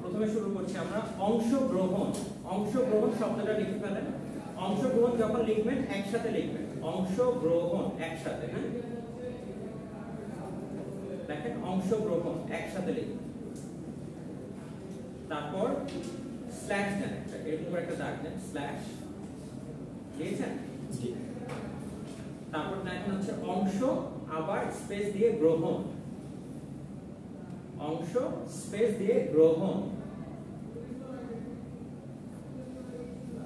প্রথমে শুরু করছি আমরা অংশগ্রহণ। অংশগ্রহণ শব্দটা লিখে ফেলেন। অংশগ্রহণ যখন লিখবেন একসাথে লিখবেন, অংশগ্রহণ একসাথে। হ্যাঁ, দেখেন অংশগ্রহণ একসাথে লিখবেন। তারপর স্ল্যাশ দেন, এরকম করে একটা দাগ দেন, স্ল্যাশ দিয়েছেন। তারপর দেখেন হচ্ছে অংশ আবার স্পেস দিয়ে গ্রহণ, অংশ স্পেস দিয়ে গ্রহণ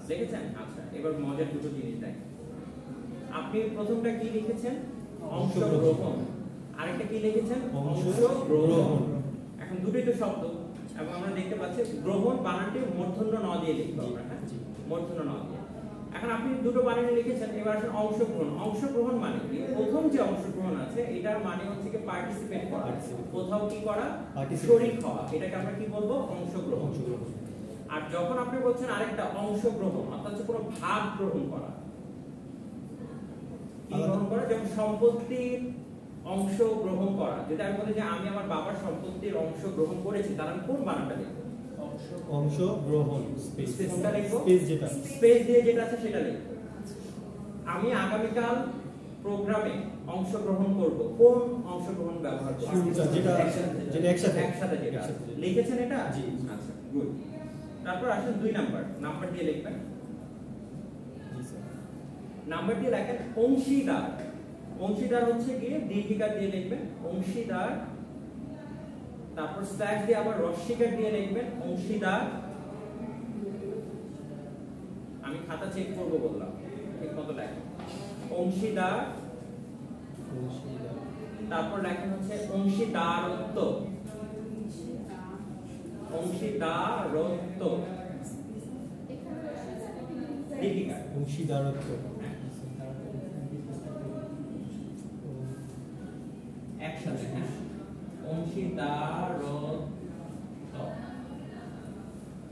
লিখেছেন। আচ্ছা, এবার মজার দুটো জিনিস দেখেন। আপনি প্রথমটা কি লিখেছেন? অংশগ্রহণ। আরেকটা কি লিখেছেন? অংশগ্রহণ। এখন দুটোই তো শব্দ, এবং আমরা দেখতে পাচ্ছি গ্রহণ বানানটি মূর্ধন্য ন দিয়ে লিখবো আমরা। হ্যাঁ, মূর্ধন্য ন দিয়ে। এখন আপনি দুটো বানানে লিখেছেন, এবার আসলে অংশগ্রহণ। অংশগ্রহণ মানে কি? প্রথম যে অংশগ্রহণ আছে এটার মানে হচ্ছে কি পার্টিসিপেট করা, কোথাও কি করা, শরীক হওয়া। এটাকে আমরা কি বলবো? অংশগ্রহণ। আর যখন আপনি বলছেন আরেকটা অংশগ্রহণ, অর্থাৎ হচ্ছে কোনো ভাগ গ্রহণ করা, কি গ্রহণ করা? যেমন সম্পত্তির অংশ গ্রহণ করা। যদি আমি বলি যে আমি আমার বাবার সম্পত্তির অংশ গ্রহণ করেছি, তাহলে আমি কোন বানানটা লিখবো? অংশ গ্রহণ, স্পেসটা লিখবো, স্পেস যেটা স্পেস দিয়ে যেটা আছে সেটা লিখবো। আমি আগামীকাল প্রোগ্রামে অংশগ্রহণ করব, কোন অংশগ্রহণ ব্যবহার করব? যেটা একসাথে যেটা লিখেছেন এটা। জি, আচ্ছা, গুড। তারপর আসেন 2 নাম্বার, নাম্বার দিয়ে লিখবেন। জি স্যার, নাম্বার দিয়ে লেখেন অংশীদার। অংশীদার হচ্ছে কি দীর্ঘিকার দিয়ে লিখবেন, অংশীদার। তারপর স্ল্যাশ দিয়ে আবার রস্যিকার দিয়ে লিখবেন, অংশীদার। আমি খাতা চেক করব বললাম, ঠিক মতো লেখেন অংশীদার। তারপর লেখেন হচ্ছে অংশীদারত্ব, অংশীদারত্ব দীর্ঘিকার, অংশীদারত্ব একসাথে। হ্যাঁ, অংশীদারত্ব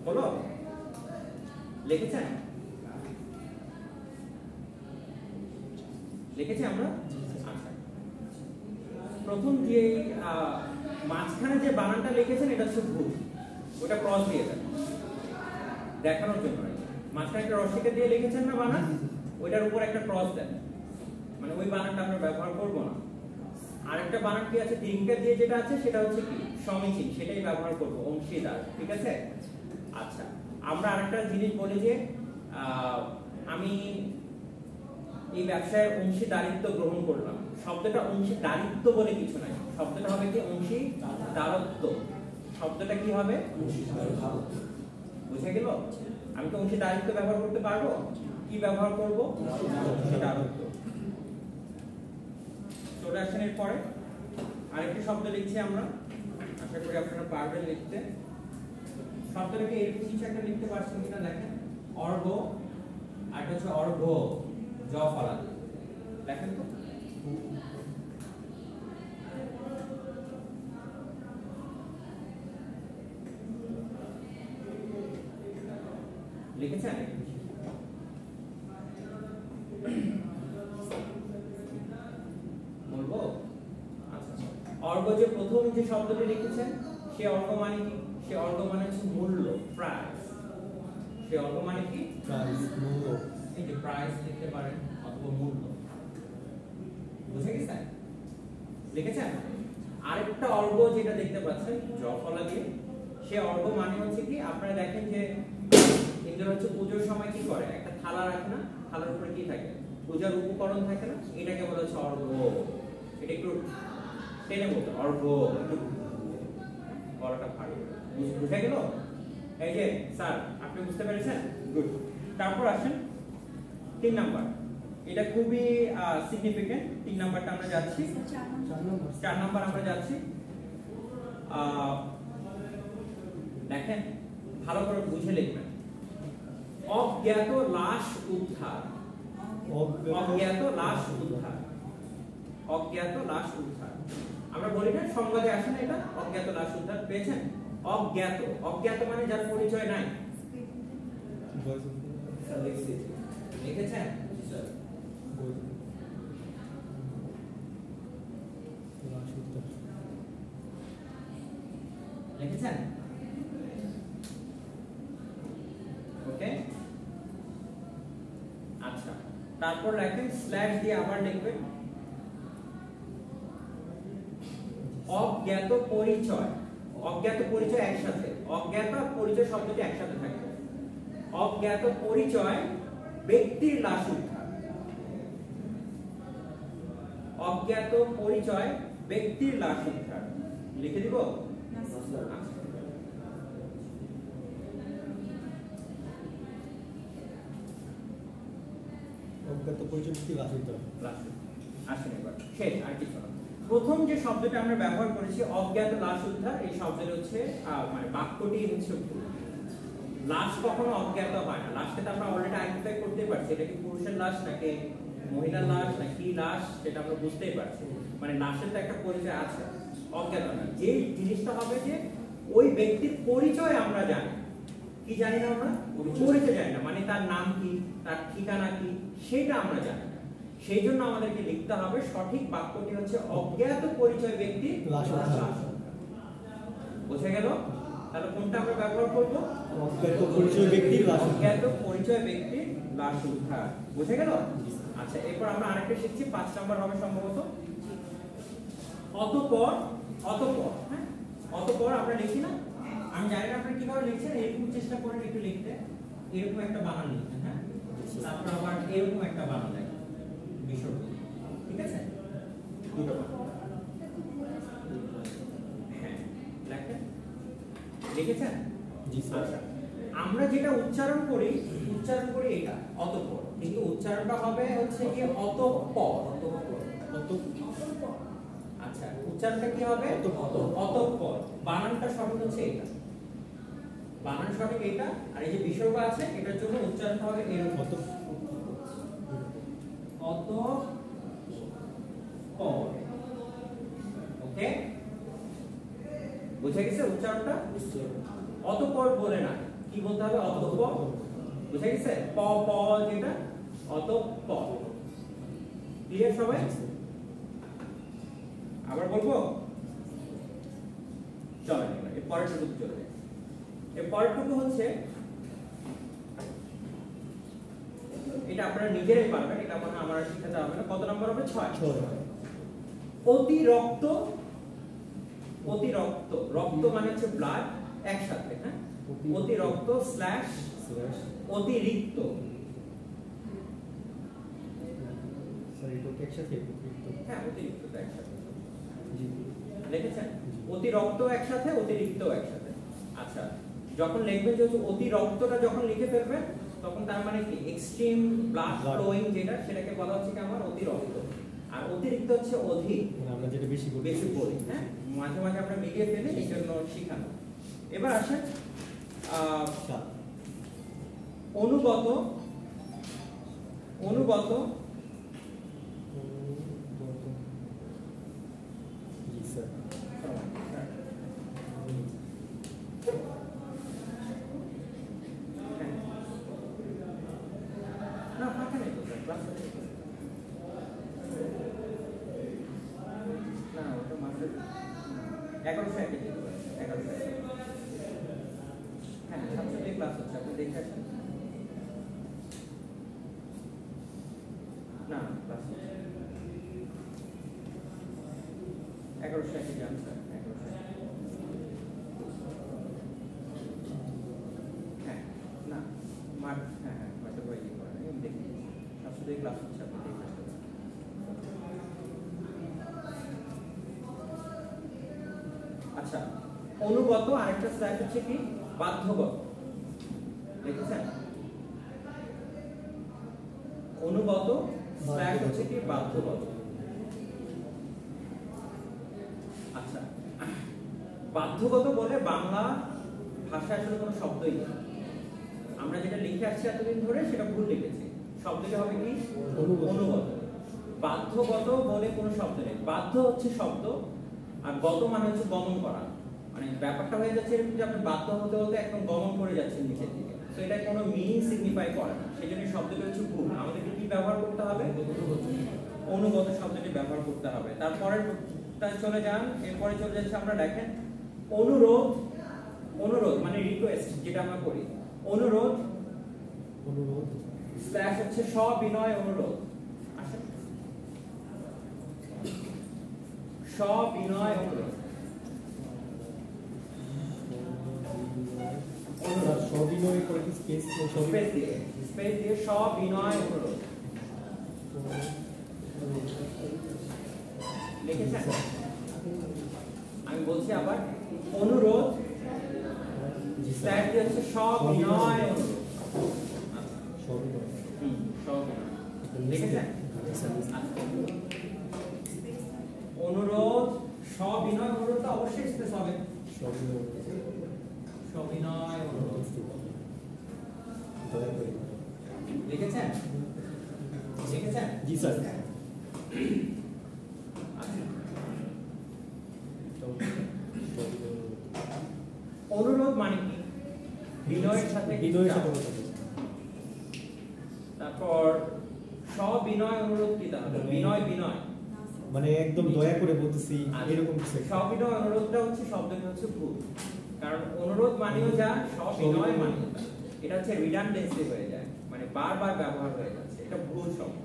হলো, লিখেছেন? লিখেছি আমরা। আচ্ছা, প্রথম যে মাঝখানে যে বানানটা লিখেছেন এটা হচ্ছে ভুল, ওটা ক্রস দিয়ে দেন দেখানোর জন্য। মাঝখানে একটা রসিকা দিয়ে লিখেছেন না বানান, ওইটার উপর একটা ক্রস দেন, মানে ওই বানানটা আমরা ব্যবহার করব না। আরেকটা বানান কি আছে দীর্ঘিকার দিয়ে যেটা আছে সেটা হচ্ছে কি সমীচীন, সেটাই ব্যবহার করব, অংশীদার। ঠিক আছে। আচ্ছা, আমরা আরেকটা জিনিস বলি যে আমি এই ব্যবসায় অংশীদারিত্ব গ্রহণ করলাম। শব্দটা অংশীদারিত্ব বলে কিছু নাই, শব্দটা হবে কি অংশীদারত্ব। শব্দটা কি হবে? বুঝে গেল? আমি তো অংশীদারিত্ব ব্যবহার করতে পারবো, কি ব্যবহার করব? অংশীদারত্ব। চলে আসেন এরপরে আরেকটি শব্দ লিখছি আমরা, আশা করি আপনারা পারবেন লিখতে। শব্দটাকে এরকম কিছু একটা লিখতে পারছেন কিনা দেখেন। অর্ঘ, আর এটা হচ্ছে অর্ঘ, জ ফলা দেখেন তো। লিখেছেন? বলবো? আচ্ছা, অর্ঘ যে প্রথম যে শব্দটি লিখেছেন সে অর্ঘ মানে কি? সে অর্ঘ মানে হচ্ছে মূল্য, প্রাইস। সে অর্ঘ মানে কি? প্রাইস, মূল্য। এই যে প্রাইস লিখতে পারেন অথবা মূল্য। বুঝে গেছেন? লিখেছেন? আরেকটা অর্ঘ যেটা দেখতে পাচ্ছেন জ ফলা দিয়ে, সে অর্ঘ মানে হচ্ছে কি আপনারা দেখেন যে হিন্দুরা হচ্ছে পুজোর সময় কি করে, একটা থালা রাখে না, থালার উপরে কি থাকে? পূজার উপকরণ থাকে না, এটাকে বলা হচ্ছে অর্ঘ। এটা একটু টেনে বলতে অর্ঘ, একটু বড়টা ভারী। বুঝে গেল? এই যে স্যার আপনি বুঝতে পেরেছেন? গুড। তারপর আসেন 3 নাম্বার, এটা খুবই সিগনিফিকেন্ট। 3 নাম্বারটা আমরা যাচ্ছি, 4 নাম্বার আমরা যাচ্ছি। দেখেন ভালো করে বুঝে লিখবেন। অজ্ঞাত লাশ উদ্ধার, অজ্ঞাত লাশ উদ্ধার, অজ্ঞাত লাশ উদ্ধার। আমরা বলি না সংবাদে আসে না এটা, অজ্ঞাত লাশ উদ্ধার পেয়েছেন? অজ্ঞাত, অজ্ঞাত মানে যার পরিচয় নাই। লিখেছেন? দেখেছেন? ওকে, আচ্ছা, তারপর লেখেন স্ল্যাশ দিয়ে আবার লিখবেন অজ্ঞাত পরিচয়। অজ্ঞাত পরিচয় একসাথে, অজ্ঞাত আর পরিচয় শব্দটি একসাথে থাকবে। অজ্ঞাত পরিচয় ব্যক্তির লাশ উদ্ধার। অজ্ঞাত পরিচয় ব্যক্তির লাশ উদ্ধার লিখে দিব। অজ্ঞাত পরিচয় ব্যক্তির লাশ উদ্ধার। আসেন এবার শেষ, আর কিছু না। প্রথম যে শব্দটা আমরা ব্যবহার করেছি অজ্ঞাত লাশ উদ্ধার, এই শব্দটা হচ্ছে মানে বাক্যটি হচ্ছে ভুল। লাশ কখনো অজ্ঞাত হয় না। লাশকে তো আমরা অলরেডি আইডেন্টিফাই করতেই পারছি, এটা কি পুরুষের লাশ নাকি মহিলার লাশ নাকি লাশ, সেটা আমরা বুঝতেই পারছি। মানে লাশের তো একটা পরিচয় আছে, অজ্ঞাত না। যে জিনিসটা হবে যে ওই ব্যক্তির পরিচয় আমরা জানি, কি জানি না আমরা, পরিচয় জানি না, মানে তার নাম কি, তার ঠিকানা কি, সেটা আমরা জানি না। সেই জন্য আমাদেরকে লিখতে হবে সঠিক বাক্যটি হচ্ছে অজ্ঞাত পরিচয় ব্যক্তি লাশ উদ্ধার। বুঝে গেল? তাহলে কোনটা আমরা ব্যবহার করব? অজ্ঞাত পরিচয় ব্যক্তির লাশ উদ্ধার। অজ্ঞাত পরিচয় ব্যক্তির লাশ উদ্ধার। বুঝে গেল? আচ্ছা, এরপর আমরা আরেকটা শিখছি, 5 নাম্বার হবে সম্ভবত। অতঃপর, অতঃপর, হ্যাঁ, অতঃপর আমরা লিখি না? আমি জানি না আপনি কিভাবে লিখছেন, এরকম চেষ্টা করেন একটু লিখতে। এরকম একটা বানান লিখবেন, হ্যাঁ, তারপর আবার এরকম একটা বানান লিখবেন, বিসর্গ, ঠিক আছে? দুটো বানান, হ্যাঁ, লেখেন, লিখেছেন? জি স্যার। আচ্ছা, আমরা যেটা উচ্চারণ করি এটা অতঃপর, কিন্তু উচ্চারণটা হবে হচ্ছে কি অতঃপর। আচ্ছা, উচ্চারণটা কি হবে? অতঃপর। বানানটা সঠিক হচ্ছে এটা, বানান সঠিক এটা, আর এই যে বিসর্গ আছে এটার জন্য উচ্চারণটা হবে এরকম, অতঃপর। ওকে, বুঝে গেছে উচ্চারণটা? অতঃপর বলে না, কি বলতে হবে? অতঃপর। বুঝে গেছে? প প যেটা, অতঃপর। ক্লিয়ার সবাই? আবার বলবো? চলেন এবার এর পরের টুকু চলে যাই। এর পরের টুকু হচ্ছে, এটা আপনারা নিজেরাই পারবেন, এটা মনে হয় আমার শিখাতে হবে না। কত নম্বর হবে? 6। অতিরক্ত। অতিরক্ত, রক্ত মানে হচ্ছে ব্লাড, একসাথে, হ্যাঁ, অতিরক্ত স্ল্যাশ অতিরিক্ত। স্যার এটা কি একসাথে? হ্যাঁ, অতিরিক্ত তো একসাথে জি লিখেছেন? অতিরক্ত একসাথে, অতিরিক্ত একসাথে। আচ্ছা, যখন লিখবেন যে অতিরক্তটা যখন লিখে ফেলবেন তখন তার মানে কি এক্সট্রিম ব্লাড ফ্লোয়িং, যেটা সেটাকে বলা হচ্ছে কি আমার অতিরক্ত। আর অতিরিক্ত হচ্ছে অধিক, মানে আমরা যেটা বেশি করি, বেশি করি, হ্যাঁ, মাঝে মাঝে আমরা মিলিয়ে ফেলি, এই জন্য শিখানো। এবার আসেন অনুগত। অনুগত, জি স্যার। না ফাঁকা নেই তো স্যার, ক্লাস না, ওটা মাত্র 1100 একটা দিতে পারে, 1100। হ্যাঁ, 700 ক্লাস হচ্ছে, আপনি দেখে আসেন। না ক্লাস 1100 একটা যান স্যার, 1100। হ্যাঁ, না মাঠ, হ্যাঁ হ্যাঁ, হয়তো করে দিতে পারেন, আমি দেখি 700 ক্লাস হচ্ছে, আপনি দেখে আসতে পারেন। আচ্ছা, অনুগত, আরেকটা স্ল্যাশ হচ্ছে কি বাধ্যগত, দেখেছেন? অনুগত স্ল্যাশ হচ্ছে কি বাধ্যগত। আচ্ছা, বাধ্যগত বলে বাংলা ভাষায় আসলে কোনো শব্দই নেই। আমরা যেটা লিখে আসছি এতদিন ধরে সেটা ভুল লিখেছি। শব্দটা হবে কি অনুগত। বাধ্যগত বলে কোনো শব্দ নেই। বাধ্য হচ্ছে শব্দ, আর গত মানে হচ্ছে গমন করা। মানে ব্যাপারটা হয়ে যাচ্ছে এরকম যে আপনি বাধ্য হতে হতে একদম গমন করে যাচ্ছেন নিচের দিকে, তো এটা কোনো মিনিং সিগনিফাই করে না, সেই জন্য শব্দটা হচ্ছে ভুল। আমাদেরকে কি ব্যবহার করতে হবে? অনুগত শব্দটি ব্যবহার করতে হবে। তারপরে চলে যান, এরপরে চলে যাচ্ছে আমরা, দেখেন অনুরোধ। অনুরোধ মানে রিকোয়েস্ট যেটা আমরা করি, অনুরোধ অনুরোধ স্ল্যাশ হচ্ছে সবিনয় অনুরোধ। আসেন, সবিনয় অনুরোধ। সবিনয় করে কি স্পেস স্পেস দিয়ে সবিনয় অনুরোধ লিখেছেন? আমি বলছি আবার, অনুরোধ স্ল্যাশ দিয়ে হচ্ছে সবিনয় অনুরোধ। সবিনয় সবিনয় লিখেছেন? অনুরোধ সবিনয় অনুরোধ তো অবশ্যই স্পেস হবে। সবিনয় সবিনয় অনুরোধ দয়া করে লিখেছেন? লিখেছেন? জি স্যার। অনুরোধ মানে কি? বিনয়ের সাথে বিনয়ের সাথে কথা বলছি। তারপর সবিনয় অনুরোধ কি তাহলে? বিনয় বিনয় মানে একদম দয়া করে বলতেছি এরকম কিছু। সবিনয় অনুরোধটা হচ্ছে শব্দটা হচ্ছে ভুল, কারণ অনুরোধ মানেও যা, সবিনয় মানেও তা। এটা হচ্ছে রিডান্ডেন্সি হয়ে যায়, মানে বারবার ব্যবহার হয়ে যাচ্ছে, এটা ভুল শব্দ।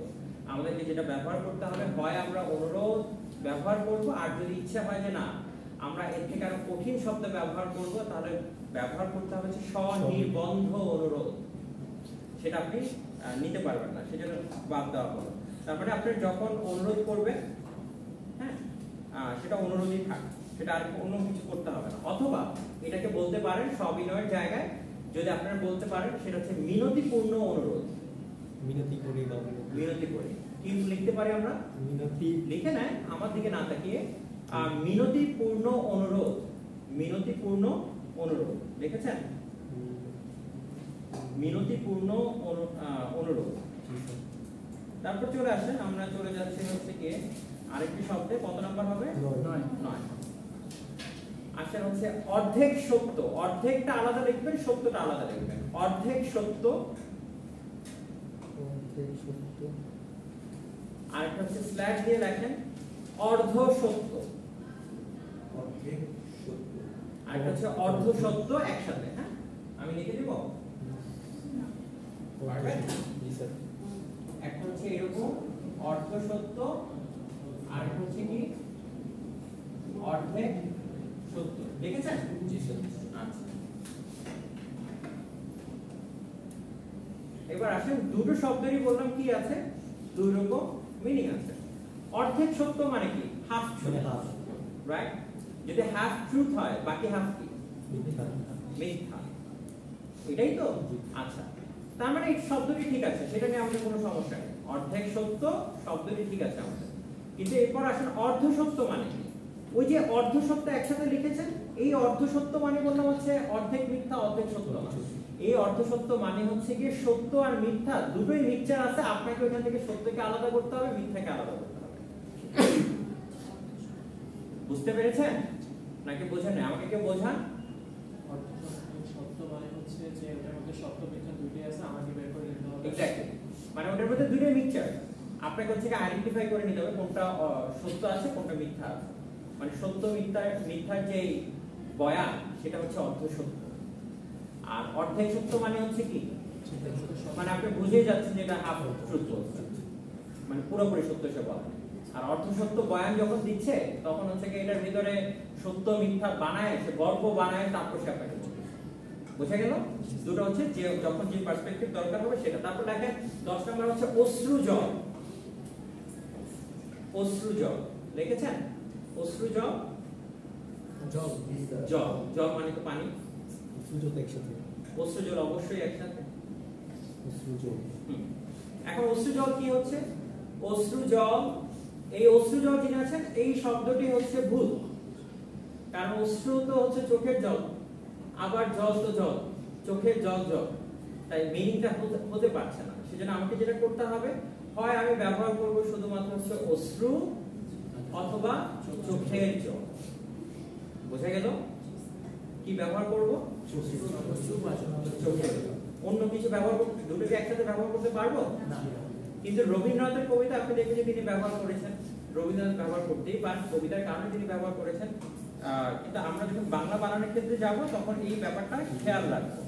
আমাদেরকে যেটা ব্যবহার করতে হবে, হয় আমরা অনুরোধ ব্যবহার করব, আর যদি ইচ্ছা হয় যে না আমরা এর থেকে আরো কঠিন শব্দ ব্যবহার করব, তাহলে ব্যবহার করতে হবে হচ্ছে স্বনির্বন্ধ অনুরোধ। সেটা আপনি নিতে পারবেন না, সেজন্য বাদ দেওয়া হলো। তারপরে আপনি যখন অনুরোধ করবেন, হ্যাঁ সেটা অনুরোধই থাক, সেটা আর অন্য কিছু করতে হবে না। অথবা এটাকে বলতে পারেন সবিনয়ের জায়গায় যদি আপনারা বলতে পারেন, সেটা হচ্ছে মিনতিপূর্ণ অনুরোধ। মিনতি করি বা মিনতি করি কি লিখতে পারি আমরা? মিনতি লিখে নেন আমার দিকে না তাকিয়ে। মিনতিপূর্ণ অনুরোধ, মিনতিপূর্ণ অনুরোধ লিখেছেন? মিনতিপূর্ণ অনুরোধ। তারপর চলে আসেন, আমরা চলে যাচ্ছি হচ্ছে কি আরেকটি শব্দে, কত নাম্বার হবে? 9। আসেন হচ্ছে অর্ধেক সত্য। অর্ধেকটা আলাদা লিখবেন, সত্যটা আলাদা লিখবেন। অর্ধেক সত্য, আরেকটা হচ্ছে স্ল্যাশ দিয়ে লেখেন অর্ধ সত্য। আরেকটা হচ্ছে অর্ধ সত্য একসাথে। হ্যাঁ আমি লিখে দিব, পারবেন? একটা হচ্ছে এরকম অর্ধ সত্য, আর একটা হচ্ছে কি অর্ধেক সত্য। দেখেছেন? আচ্ছা, এবার আসেন দুটো শব্দেরই বললাম কি আছে, দুই রকম মিনিং আছে। অর্ধেক সত্য মানে কি? Half truth, right? যদি হাফ ট্রুথ হয়, বাকি হাফ কি? মিথ্যা। এটাই তো? আচ্ছা, তার মানে এই শব্দটি ঠিক আছে, সেটা নিয়ে আমাদের কোনো সমস্যা নেই। অর্ধেক সত্য শব্দটি ঠিক আছে আমাদের, কিন্তু এরপর আসেন অর্ধ সত্য মানে কি? ওই যে অর্ধ সত্য একসাথে লিখেছেন, এই অর্ধ সত্য মানে বললাম হচ্ছে অর্ধেক মিথ্যা অর্ধেক সত্য। এই অর্ধ সত্য মানে হচ্ছে কি সত্য আর মিথ্যা দুটোই মিক্সচার আছে, আপনাকে ওখান থেকে সত্যকে আলাদা করতে হবে, মিথ্যাকে আলাদা করতে হবে। বুঝতে পেরেছেন নাকি বোঝেন না? আমাকে কেউ বোঝান। সত্য মানে হচ্ছে যে ওটার মধ্যে সত্য মিথ্যা দুটোই আছে, আমাকে বের করে নিতে হবে। এক্স্যাক্টলি, মানে ওটার মধ্যে দুটোই মিক্সচার, আপনাকে হচ্ছে আইডেন্টিফাই করে নিতে হবে কোনটা সত্য আছে কোনটা মিথ্যা আছে। মানে সত্য মিথ্যার যে বয়ান, সেটা হচ্ছে অর্ধ সত্য। আর অর্ধেক সত্য মানে হচ্ছে কি, মানে আপনি বুঝেই যাচ্ছেন যে এটা হাফ ট্রুথ বলছে, মানে পুরোপুরি সত্য সে বলে। আর অর্ধ সত্য বয়ান যখন দিচ্ছে, তখন হচ্ছে কি এটার ভিতরে সত্য মিথ্যা বানায়, সে গল্প বানায়, তারপর সে আপনাকে বলছে। বুঝা গেল? দুটো হচ্ছে যে যখন যে পার্সপেক্টিভ দরকার হবে সেটা। তারপর দেখেন 10 নম্বর হচ্ছে অশ্রুজল। অশ্রুজল লিখেছেন? অশ্রুজল, জল জল, জল মানে তো পানি। অশ্রুজল একসাথে, অশ্রুজল অবশ্যই একসাথে। অশ্রুজল। এখন অশ্রুজল কি হচ্ছে? অশ্রুজল, এই অশ্রুজল যিনি আছেন, এই শব্দটি হচ্ছে ভুল, কারণ অশ্রু তো হচ্ছে চোখের জল, আবার জল তো জল, চোখের জল জল, তাই মিনিংটা হতে পারছে না। সেজন্য আমাকে যেটা করতে হবে, হয় আমি ব্যবহার করব শুধুমাত্র হচ্ছে অশ্রু, অথবা চোখের জল। বোঝা গেল? কি ব্যবহার করব? চোখের জল। অন্য কিছু ব্যবহার করতে, দুটোকে একসাথে ব্যবহার করতে পারবো না। কিন্তু রবীন্দ্রনাথের কবিতা আপনি দেখবেন যে তিনি ব্যবহার করেছেন, রবীন্দ্রনাথ ব্যবহার করতেই পারেন, কবিতার কারণে তিনি ব্যবহার করেছেন। কিন্তু আমরা যখন বাংলা বানানোর ক্ষেত্রে যাব তখন এই ব্যাপারটা খেয়াল রাখবো।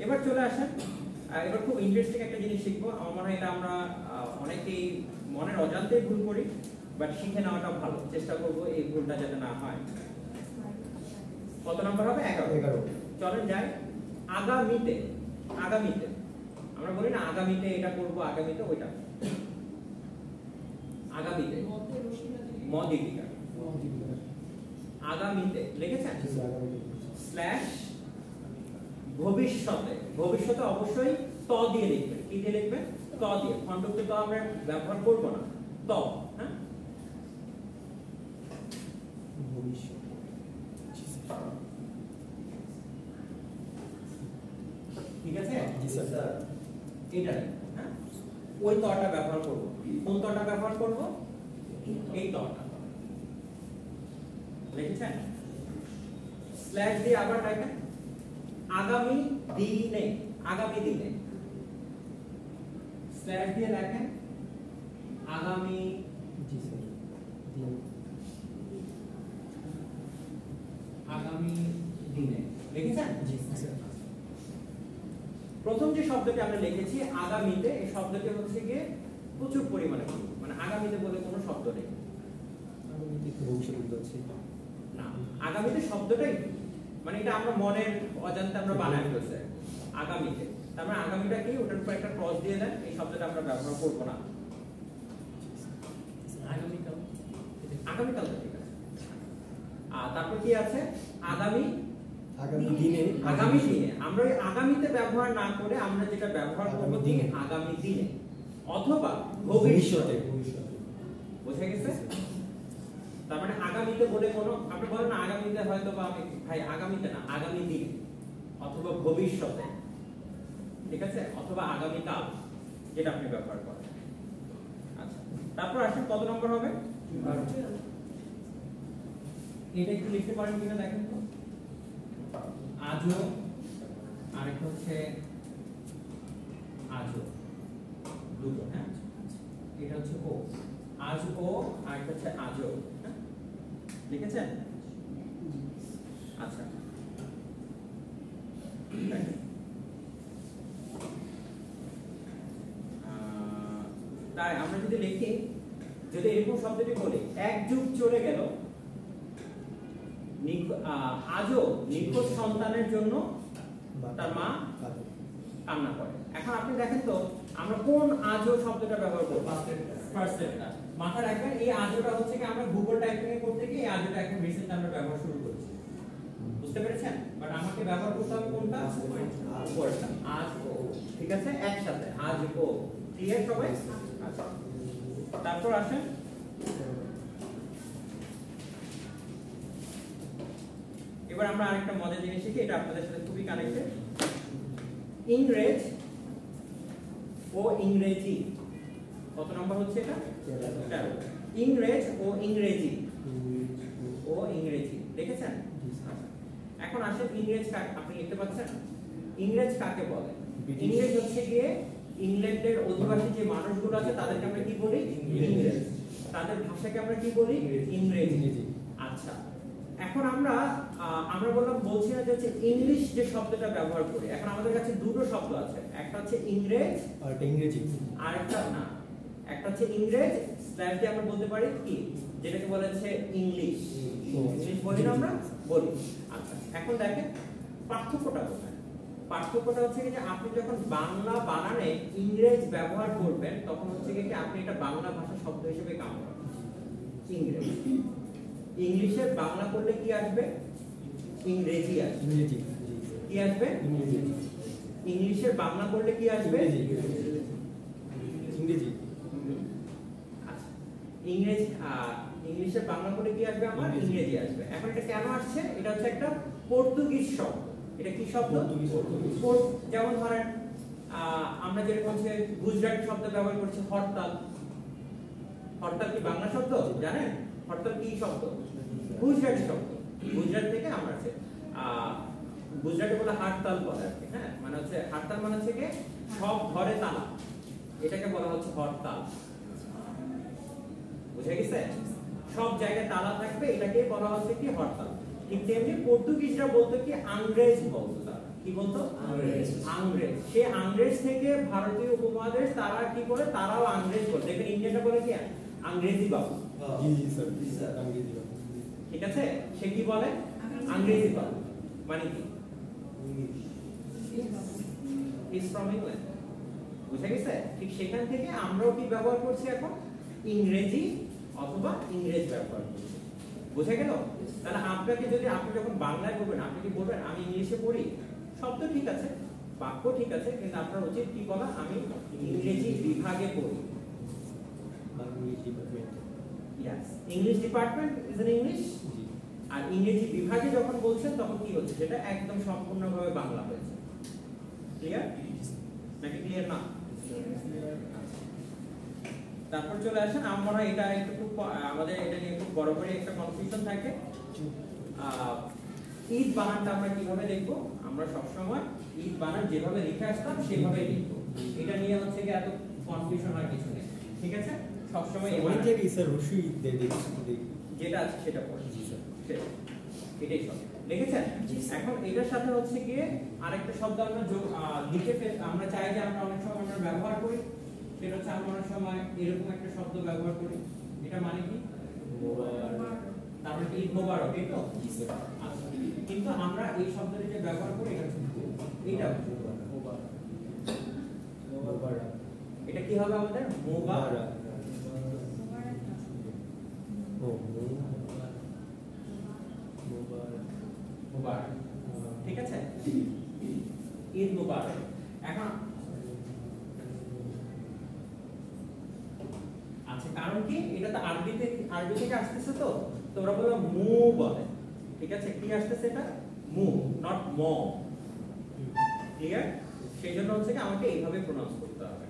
এবার চলে আসেন, এবার খুব ইন্টারেস্টিং একটা জিনিস শিখবো। আমার মনে হয় এটা আমরা অনেকেই মনের অজান্তেই ভুল করি, বাট শিখে নেওয়াটা ভালো। চেষ্টা করবো এই ভুলটা যাতে না হয়। কত নম্বর হবে? 11। চলেন যাই। আগামীতে, আগামীতে আমরা বলি না আগামীতে এটা করবো, আগামীতে ওইটা। আগামীতে মদিকা, আগামীতে লিখেছেন স্ল্যাশ ভবিষ্যতে। ভবিষ্যতে অবশ্যই ত দিয়ে লিখবেন। কি দিয়ে লিখবেন? ত দিয়ে। খণ্ডকে তো আমরা ব্যবহার করব না, ত। হ্যাঁ, ঠিক আছে? জি স্যার। এটা হ্যাঁ, ওই তটা ব্যবহার করব। কোন তটা ব্যবহার করব? এই তটা লিখেছেন। স্ল্যাশ দিয়ে আবার লেখেন আগামী দিনে, আগামী দিনে স্ল্যাশ দিয়ে লেখেন আগামী, জি স্যার, আগামী দিনে লিখেছেন। জি স্যার। প্রথম যে শব্দটি আমরা লিখেছি আগামীতে, এই শব্দটি হচ্ছে গিয়ে প্রচুর পরিমাণে, মানে আগামীতে বলে কোনো শব্দ নেই। আগামীতে ভবিষ্যৎ বুঝাচ্ছে না, আগামীতে শব্দটাই মানে এটা আমরা মনের অজান্তে আমরা বানায় ফেলছি আগামীতে। তার মানে আগামীটা কি, ওটার উপর একটা ক্রস দিয়ে দেন, এই শব্দটা আমরা ব্যবহার করব না। আগামীকাল, আগামীকাল ঠিক আছে। আর তারপর কি আছে? আগামী, আগামী দিনে, আগামী দিনে। আমরা ওই আগামীতে ব্যবহার না করে আমরা যেটা ব্যবহার করব আগামী কি দিনে, আগামী দিনে অথবা ভবিষ্যতে। ভবিষ্যতে বুঝে গেছে? তার মানে আগামীতে বলে কোনো, আপনি বলেন না আগামীতে হয়তো বা আমি ভাই আগামীতে না, আগামী দিন অথবা ভবিষ্যতে, ঠিক আছে, অথবা আগামীকাল, যেটা আপনি ব্যবহার করেন। আচ্ছা, তারপর আসেন কত নম্বর হবে? এটা একটু লিখতে পারেন কিনা দেখেন তো। আজও, আরেকটা হচ্ছে আজও, দুটো। হ্যাঁ, এটা হচ্ছে ও, আজ ও, আরেকটা হচ্ছে আজও। হ্যাঁ, লিখেছেন? আচ্ছা, তাই আমরা যদি লিখি, যদি এরকম শব্দটি বলি এক যুগ চলে গেল, আজও নিখোঁজ সন্তানের জন্য তার মা কান্না করে। এখন আপনি দেখেন তো আমরা কোন আজও শব্দটা ব্যবহার করব? ফার্স্ট স্টেপটা মাথায় রাখবেন। এই আজওটা হচ্ছে কি আমরা গুগল টাইপিং এ করতে গিয়ে এই আজওটা এখন রিসেন্ট আমরা ব্যবহার শুরু করেছি, বুঝতে পেরেছেন? বাট আমাকে ব্যবহার করতে হবে কোনটা? উপরটা, আজ ও। ঠিক আছে, একসাথে আজ ও। ক্লিয়ার সবাই? আচ্ছা, তারপর আসেন এবার আমরা আরেকটা মজার জিনিস শিখি, এটা আপনাদের সাথে খুবই কানেক্টেড। ইংরেজ ও ইংরেজি। কত নম্বর হচ্ছে এটা? 13। ইংরেজ ও ইংরেজি, ও ইংরেজি দেখেছেন? এখন আসেন ইংরেজ কাকে আপনি লিখতে পাচ্ছেন? ইংরেজ কাকে বলে? ইংরেজ হচ্ছে গিয়ে ইংল্যান্ডের অধিবাসী যে মানুষগুলো আছে তাদেরকে আমরা কি বলি? ইংরেজ। তাদের ভাষাকে আমরা কি বলি? ইংরেজি। আচ্ছা, এখন আমরা বলছি না যে হচ্ছে ইংলিশ যে শব্দটা ব্যবহার করি, এখন আমাদের কাছে দুটো শব্দ আছে, একটা হচ্ছে ইংরেজ আর একটা ইংরেজি, আর একটা না, একটা হচ্ছে ইংরেজ স্ল্যাশ দিয়ে আমরা বলতে পারি কি, যেটাকে বলা হচ্ছে ইংলিশ। ইংলিশ বলি না আমরা, বলি। আচ্ছা, এখন দেখেন পার্থক্যটা কোথায়? পার্থক্যটা হচ্ছে যে আপনি যখন বাংলা বানানে ইংরেজ ব্যবহার করবেন তখন হচ্ছে কি আপনি এটা বাংলা ভাষা শব্দ হিসেবে কাম করবেন। ইংরেজ, ইংলিশের বাংলা করলে কি আসবে? ইংরেজি আসবে। ইংরেজি কি আসবে? ইংরেজি। ইংলিশের বাংলা করলে কি আসবে? ইংরেজি। আচ্ছা, ইংলিশের বাংলা করলে কি আসবে? আমার ইংরেজি আসবে। এখন এটা কেন আসছে? এটা হচ্ছে একটা পর্তুগিজ শব্দ। এটা কি শব্দ? যেমন ধরেন আমরা যেরকম হচ্ছে গুজরাটি শব্দ ব্যবহার করছি হরতাল। হরতাল কি বাংলা শব্দ জানেন? হরতাল কি শব্দ? গুজরাটি শব্দ। গুজরাট থেকে আমরা আছে গুজরাটে বলে হরতাল বলে আর কি। হ্যাঁ, মানে হচ্ছে হরতাল মানে হচ্ছে কি সব ঘরে তালা, এটাকে বলা হচ্ছে হরতাল। বুঝে গেছে? সব জায়গায় তালা থাকবে, এটাকে বলা হচ্ছে কি হরতাল। ঠিক তেমনি পর্তুগিজরা বলতো কি আংরেজ বলতো তারা। কি বলতো? আংরেজ। আংরেজ। সে আংরেজ থেকে ভারতীয় উপমহাদেশ তারা কি করে? তারাও আংরেজ বলে। দেখেন ইন্ডিয়াটা বলে কি আংরেজি বাবু। জি জি স্যার আঙ্গিজি বাবু। ঠিক আছে? সে কি বলে? আংরেজি বাবু। মানে কি? Is from England. বুঝা গেছে? ঠিক সেখান থেকে আমরাও কি ব্যবহার করছি এখন? ইংরেজি অথবা ইংরেজ ব্যবহার করছি। বুঝা গেল? তাহলে আপনাকে যদি আপনি যখন বাংলায় বলবেন, আপনি কি বলবেন আমি ইংলিশে পড়ি? শব্দ ঠিক আছে, বাক্য ঠিক আছে, কিন্তু আপনার উচিত কি বলা? আমি ইংরেজি বিভাগে পড়ি। English department. Yes, English department is in English. জি। আর ইংরেজি বিভাগে যখন বলছেন তখন কি হচ্ছে? সেটা একদম সম্পূর্ণভাবে বাংলা হয়েছে। ক্লিয়ার? নাকি ক্লিয়ার না? তারপর চলে আসেন, আমরা এটা একটু খুব আমাদের এটা নিয়ে খুব বড় করে একটা কনফিউশন থাকে। ঈদ বানানটা আমরা কিভাবে লিখবো? আমরা সবসময় ঈদ বানান যেভাবে লিখে আসতাম সেভাবে লিখবো। এটা নিয়ে হচ্ছে কি এত কনফিউশন আর কিছু নেই। ঠিক আছে? সবসময় এই বানান অনেকেরই স্যার রসুই দেখি। যেটা আছে সেটা পড়ে। জি স্যার। এটাই সব লিখেছেন। এখন এটার সাথে হচ্ছে গিয়ে আরেকটা শব্দ আমরা লিখে আমরা চাই যে আমরা অনেক সময় আমরা ব্যবহার করি, সেটা হচ্ছে আমরা অনেক সময় এরকম একটা শব্দ ব্যবহার করি। এটা মানে কি? তারপরে ঈদ মোবারক, এই তো? জি স্যার। আচ্ছা, কিন্তু আমরা এই শব্দটি যে ব্যবহার করি এটা হচ্ছে এইটা মোবারক। এটা কি হবে আমাদের? মোবারক। ও মোবারক। মোবারক। ঠিক আছে? ঈদ মোবারক। এখন আচ্ছা, কারণ কি? এটা তো আরবি থেকে আসতেছে, তো তোমরা বলো মু বলে। ঠিক আছে? কি আসতেছে? এটা মু, নট ম। ক্লিয়ার? সেই জন্য হচ্ছে কি আমাকে এইভাবে প্রনাউন্স করতে হবে।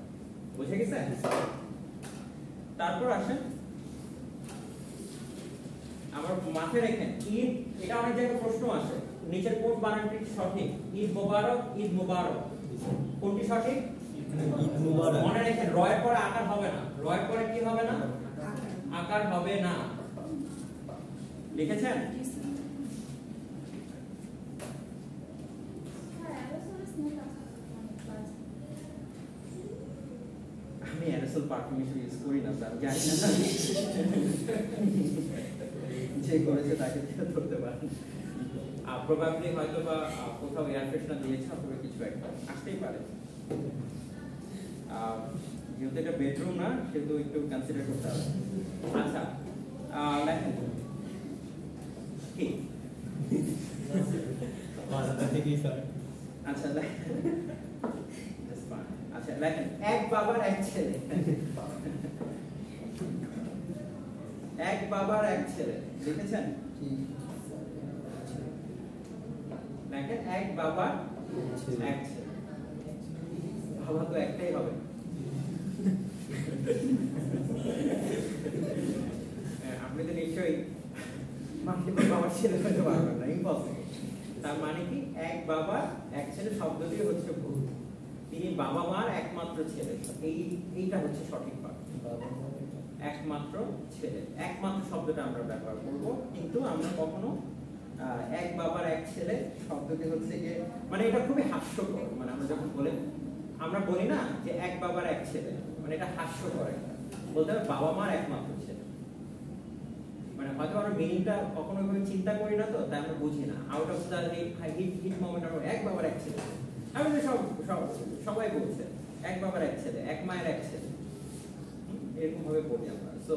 বুঝে গেছে? তারপর আসেন, আমার মাথায় রাখেন ঈদ, এটা অনেক জায়গায় প্রশ্ন আসে, নিচের কোন বানানটি সঠিক? ঈদ মোবারক, ঈদ মোবারক, কোনটি সঠিক? ঈদ মুবারক। মনে রাখেন রয়ের পরে আকার হবে না। রয়ের পরে কি হবে না? আকার হবে না। লিখেছেন? আমি অ্যারোসল পারফিউম ইউজ করি না স্যার, জানি না। যে করেছে তাকে ধরতে পারেন। প্রবাবলি হয়তো বা কোথাও এয়ার ফ্রেশনার দিয়েছে অথবা কিছু একটা আসতেই পারে। যেহেতু এটা বেডরুম না, সেহেতু একটু কনসিডার করতে হবে। আচ্ছা, লেখেন কি? বাংলা থেকেই স্যার। আচ্ছা লেখেন। আচ্ছা লেখেন, এক বাবার এক ছেলে। এক বাবার এক ছেলে। লিখেছেন? লেখেন এক বাবার এক ছেলে। বাবা তো একটাই হবে। আপনি তো নিশ্চয়ই মাল্টিপল বাবার ছেলে হতে পারবেন না, ইম্পসিবল। তার মানে কি? এক বাবার এক ছেলে শব্দটি হচ্ছে ভুল। তিনি বাবা মার একমাত্র ছেলে। এইটা হচ্ছে সঠিক বাক্য। একমাত্র ছেলে, একমাত্র শব্দটা আমরা ব্যবহার করব, কিন্তু আমরা কখনো এক বাবার এক ছেলে শব্দটি হচ্ছে গিয়ে, মানে এটা খুবই হাস্যকর। মানে আমরা যখন আমরা বলি না যে এক বাবার এক ছেলে, মানে এটা হাস্যকর। বলতে হবে বাবা মার একমাত্র ছেলে। মানে হয়তো আমরা মিনিংটা কখনো ওইভাবে চিন্তা করি না, তো তাই আমরা বুঝি না। Out of the heat moment আমরা এক বাবার এক ছেলে, আমি সবাই বলছে এক বাবার এক ছেলে, এক মায়ের এক ছেলে, এরকম ভাবে বলি আমরা। সো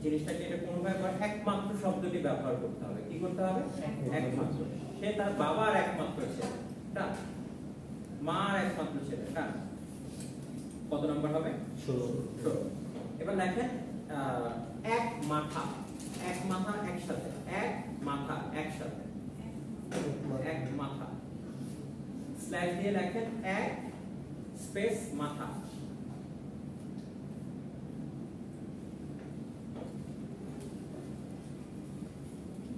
জিনিসটাকে এটা কোনোভাবে একমাত্র শব্দটি ব্যবহার করতে হবে। কি করতে হবে? একমাত্র। সে তার বাবার একমাত্র ছেলে, মার একমাত্র ছেলে। কত নম্বর হবে? 16। এবার দেখেন, এক মাথা, এক মাথা একসাথে, এক মাথা একসাথে, এক মাথা স্ল্যাশ দিয়ে লেখেন এক স্পেস মাথা।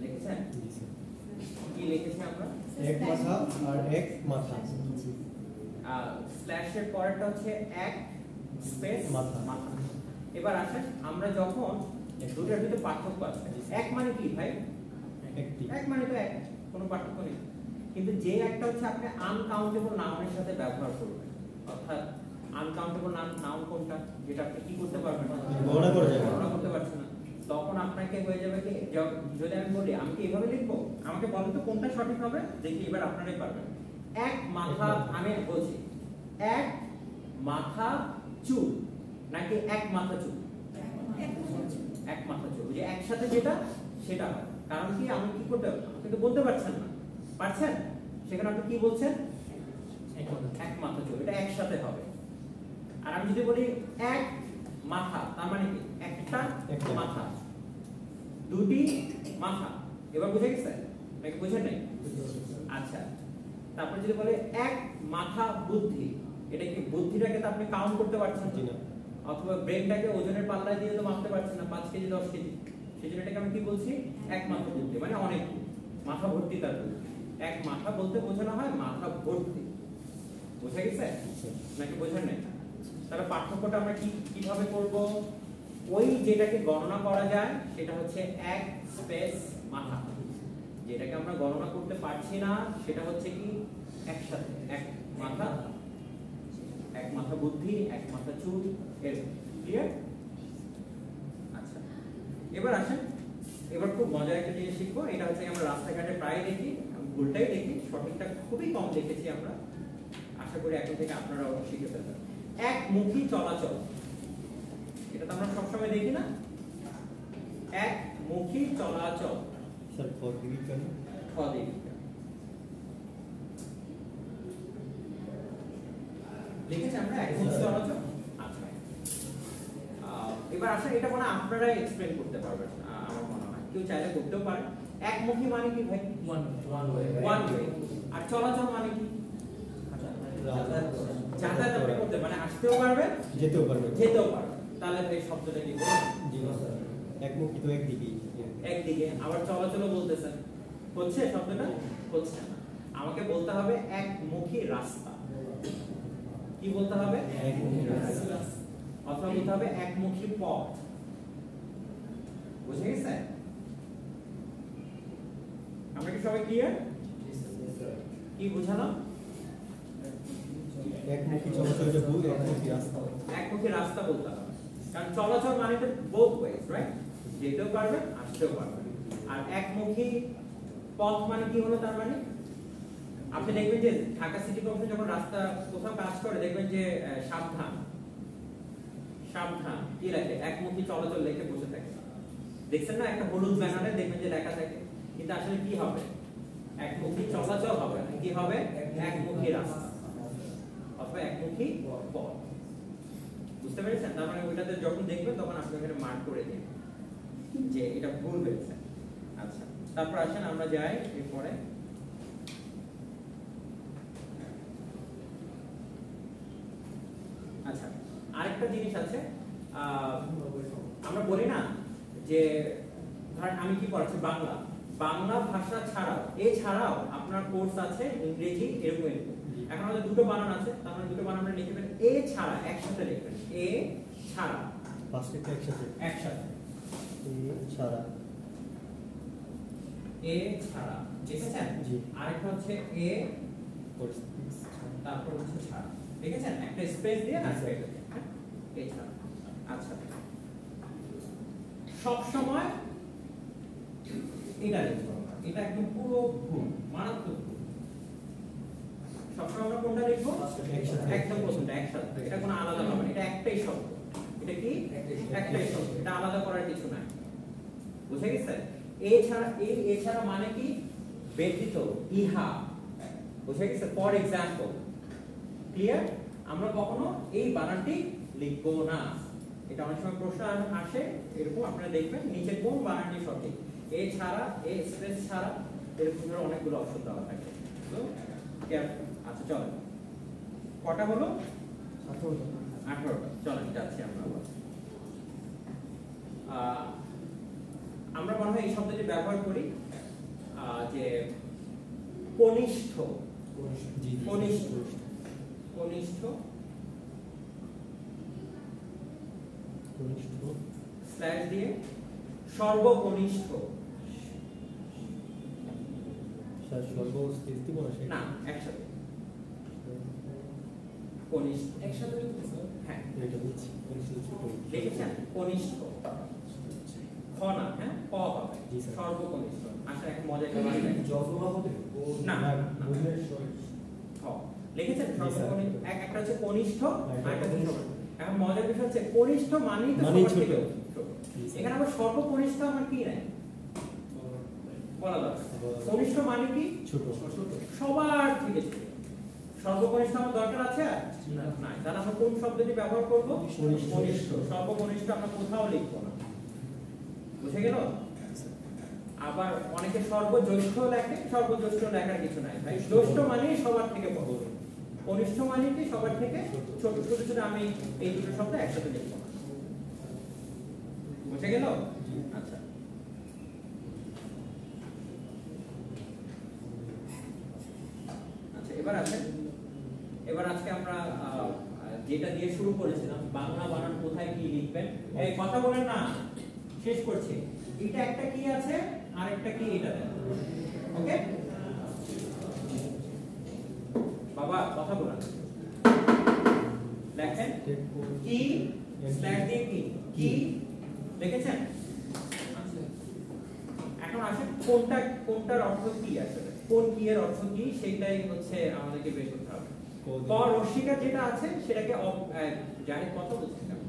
লিখেছেন? কি লিখেছি আমরা? এক মাথা আর এক মাথা। স্ল্যাশের পরেরটা হচ্ছে এক স্পেস মাথা। মাথা। এবার আসেন, আমরা যখন দুটোর ভিতরে পার্থক্য আছে, এক মানে কি ভাই? একটি এক মানে তো এক, কোনো পার্থক্য নেই। কিন্তু যে একটা হচ্ছে আপনি আনকাউন্টেবল নাউনের সাথে ব্যবহার করবেন, অর্থাৎ আনকাউন্টেবল নাউন কোনটা, যেটা আপনি কি করতে পারবেন না, গণনা করা যাবে না। গণনা করতে পারছেন না, তখন আপনাকে হয়ে যাবে কি, যদি আমি বলি আমি কি এভাবে লিখবো, আমাকে বলেন তো কোনটা সঠিক হবে, দেখি এবার আপনারাই পারবেন। এক মাথা, আমি বলছি এক মাথা চুল নাকি এক মাথা চুল, এক মাথা চুল, যে একসাথে যেটা সেটা হয়। কারণ কি, আমি কি করতে হবে, আপনি তো বলতে পারছেন না, পারছেন, সেখানে আপনি কি বলছেন, এক মাথা চুল, এটা একসাথে হবে। আর আমি যদি বলি এক মাথা, তার মানে কি একটা মাথা, দুটি মাথা, এবার বুঝে গেছে নাকি বুঝেন নাই? আচ্ছা, তারপরে যদি বলে এক মাথা বুদ্ধি, এটা কি বুদ্ধিটাকে তো আপনি কাউন্ট করতে পারছেন জি না। অথবা ব্রেনটাকে ওজনের পাল্লায় দিয়ে তো মাপতে পারছেন না 5 কেজি 10 কেজি, সেজন্য এটাকে আমি কি বলছি, এক মাথা বুদ্ধি, মানে অনেক মাথা ভর্তি তার বুদ্ধি। এক মাথা বলতে বোঝানো হয় মাথা ভর্তি, বুঝে গেছে নাকি বোঝেন নাই? তাহলে পার্থক্যটা আমরা কিভাবে করব, ওই যেটাকে গণনা করা যায় সেটা হচ্ছে এক স্পেস মাথা, যেটাকে আমরা গণনা করতে পারছি না সেটা হচ্ছে কি একসাথে এক মাথা, এক মাথা বুদ্ধি, এক মাথা চুল, এর ক্লিয়ার? আচ্ছা, এবার আসেন, এবার খুব মজার একটা জিনিস শিখবো, এটা হচ্ছে আমরা রাস্তাঘাটে প্রায় দেখি, ভুলটাই দেখি, সঠিকটা খুবই কম দেখেছি আমরা, আশা করি এখন থেকে আপনারাও শিখে ফেলবেন। একমুখী চলাচল, এটা তো আমরা সবসময় দেখি না, একমুখী চলাচল, স্যার পদ্ধতি কেন লিখেছি আমরা একমুখী চলাচল। আচ্ছা, এবার আসলে এটা মানে আপনারা এক্সপ্লেন করতে পারবেন, আমার মনে হয় কেউ চাইলে করতেও পারে। একমুখী মানে কি ভাই? One way. আর চলাচল মানে কি? যাতায়াত আপনি করতে, মানে আসতেও পারবেন যেতেও পারবে। তাহলে এই শব্দটা কি জি না স্যার, একমুখী তো একদিকেই। একদিকে, আবার চলাচলও বলতেছেন, হচ্ছে শব্দটা হচ্ছে না, আমাকে বলতে হবে একমুখী রাস্তা। কি বলতে হবে? একমুখী রাস্তা। অথবা বলতে হবে একমুখী পথ, বুঝে গেছে? আমরা কি সবাই ক্লিয়ার? কি বুঝালাম? একমুখী চলাচল, যে ভুল, একমুখী রাস্তা। একমুখী রাস্তা বলতে হবে, কারণ চলাচল মানে তো বোথ ওয়েজ, রাইট? যেতেও পারবেন, আসতেও পারবেন। আর একমুখী পথ মানে কি হলো, তার মানে আপনি দেখবেন যে ঢাকা সিটি কর্পোরেশন যখন রাস্তা কোথাও কাজ করে, দেখবেন যে সাবধান সাবধান কি লেখে, একমুখী চলাচল লিখে বসে থাকে, দেখছেন না? একটা হলুদ ব্যানারে দেখবেন যে লেখা থাকে, কিন্তু আসলে কি হবে, একমুখী চলাচল হবে না, কি হবে, একমুখী রাস্তা অথবা একমুখী পথ। বুঝতে পেরেছেন? তার মানে ওইটাতে যখন দেখবেন তখন আপনি এখানে মার্ক করে দিন যে এটা ভুল হয়েছে। আচ্ছা, তারপর আসেন আমরা যাই এরপরে। আচ্ছা, আরেকটা জিনিস আছে, আমরা বলি না যে ধরেন আমি কি পড়াচ্ছি, বাংলা ভাষা ছাড়াও, এছাড়াও আপনার কোর্স আছে ইংরেজি, এরকম। এখন আমাদের দুটো বানান আছে, তার মানে দুটো বানান আমরা লিখবেন এ ছাড়া, একসাথে লিখবেন এ ছাড়া, পাঁচটা একসাথে, এ ছাড়া, এ ছাড়া, দেখেছেন? জি। আরেকটা হচ্ছে এ, তারপর হচ্ছে ছাড়া, দেখেছেন? একটা স্পেস দিয়ে না, এ ছাড়া। আচ্ছা, সব সময় এটা লিখবো, এটা একদম পুরো ভুল, মারাত্মক ভুল। সবসময় আমরা কোনটা লিখবো? একদম প্রথমটা একসাথে, এটা কোনো আলাদা হবে না, এটা একটাই শব্দ। এটা কি? একটাই শব্দ, এটা আলাদা করার কিছু নাই, বুঝে গেছে? এছাড়া মানে কি? ব্যতীত, ইহা, বুঝে গেছে? For example, clear? আমরা কখনো এই বানানটি লিখবো না, এটা অনেক সময় প্রশ্ন আসে এরকম, আপনারা দেখবেন নিচে কোন বানানটি সঠিক, এ ছাড়া, এ স্পেস ছাড়া, এরকম ধরে অনেকগুলো অপশন দেওয়া থাকে। তো কেয়ারফুল। আচ্ছা চলেন, কটা হলো? 18টা। চলেন যাচ্ছি আমরা আবার। আমরা মনে হয় এই শব্দটি ব্যবহার করি যে কনিষ্ঠ, কনিষ্ঠ, কনিষ্ঠ, কনিষ্ঠ স্ল্যাশ দিয়ে সর্বকনিষ্ঠ, স্যার সর্ব স্পেস দিব না সেটা না একসাথে কনিষ্ঠ একসাথে লিখতে স্যার হ্যাঁ এটা বুঝছি কনিষ্ঠ ছোট দেখেছেন কনিষ্ঠ খ না হ্যাঁ ক হবে জি, স্যার। সর্বকনিষ্ঠ আচ্ছা এখন মজা একটা বাড়ি দেখেন জফলা হবে না, না। বুঝলেন সরি খ লিখেছেন জি, স্যার। সর্বকনিষ্ঠ একটা হচ্ছে কনিষ্ঠ হ্যাঁ, আর একটা হচ্ছে কনিষ্ঠ। সর্ব। এখন মজার বিষয় হচ্ছে কনিষ্ঠ মানেই তো মানেই সবার ছোট। থেকে ছোট। জি, স্যার। এখানে আবার সর্বকনিষ্ঠ আমার কি নাই বলা দরকার কনিষ্ঠ মানে কি ছোট সবার থেকে ছোট সর্বকনিষ্ঠ আমার দরকার আছে আর না। না তাহলে আমরা কোন শব্দটি ব্যবহার করব কনিষ্ঠ। কনিষ্ঠ সর্বকনিষ্ঠ আমরা কোথাও লিখবো না বুঝে গেল আবার অনেকে সর্বজ্যেষ্ঠ লেখে সর্বজ্যেষ্ঠ লেখার কিছু নাই ভাই জ্যেষ্ঠ মানে সবার থেকে বড় কনিষ্ঠ মানে কি সবার থেকে ছোট ছোট ছোট আমি এই দুটো শব্দ একসাথে লিখবো না বুঝে গেল আচ্ছা আচ্ছা এবার আসেন এবার আজকে আমরা যেটা দিয়ে শুরু করেছিলাম বাংলা বানান কোথায় কি লিখবেন এই কথা বলেন না শেষ করছি এটা একটা কি আছে আর একটা কি এটা দেন ওকে বাবা কথা বলেন লেখেন কি স্ল্যাশ দিয়ে কি কি লিখেছেন আচ্ছা। এখন আসেন কোনটার অর্থ কি আসলে কোন কি এর অর্থ কি সেটাই হচ্ছে আমাদেরকে বের করতে হবে ক রস্যিকার যেটা আছে সেটাকে জানি কত বলছিলাম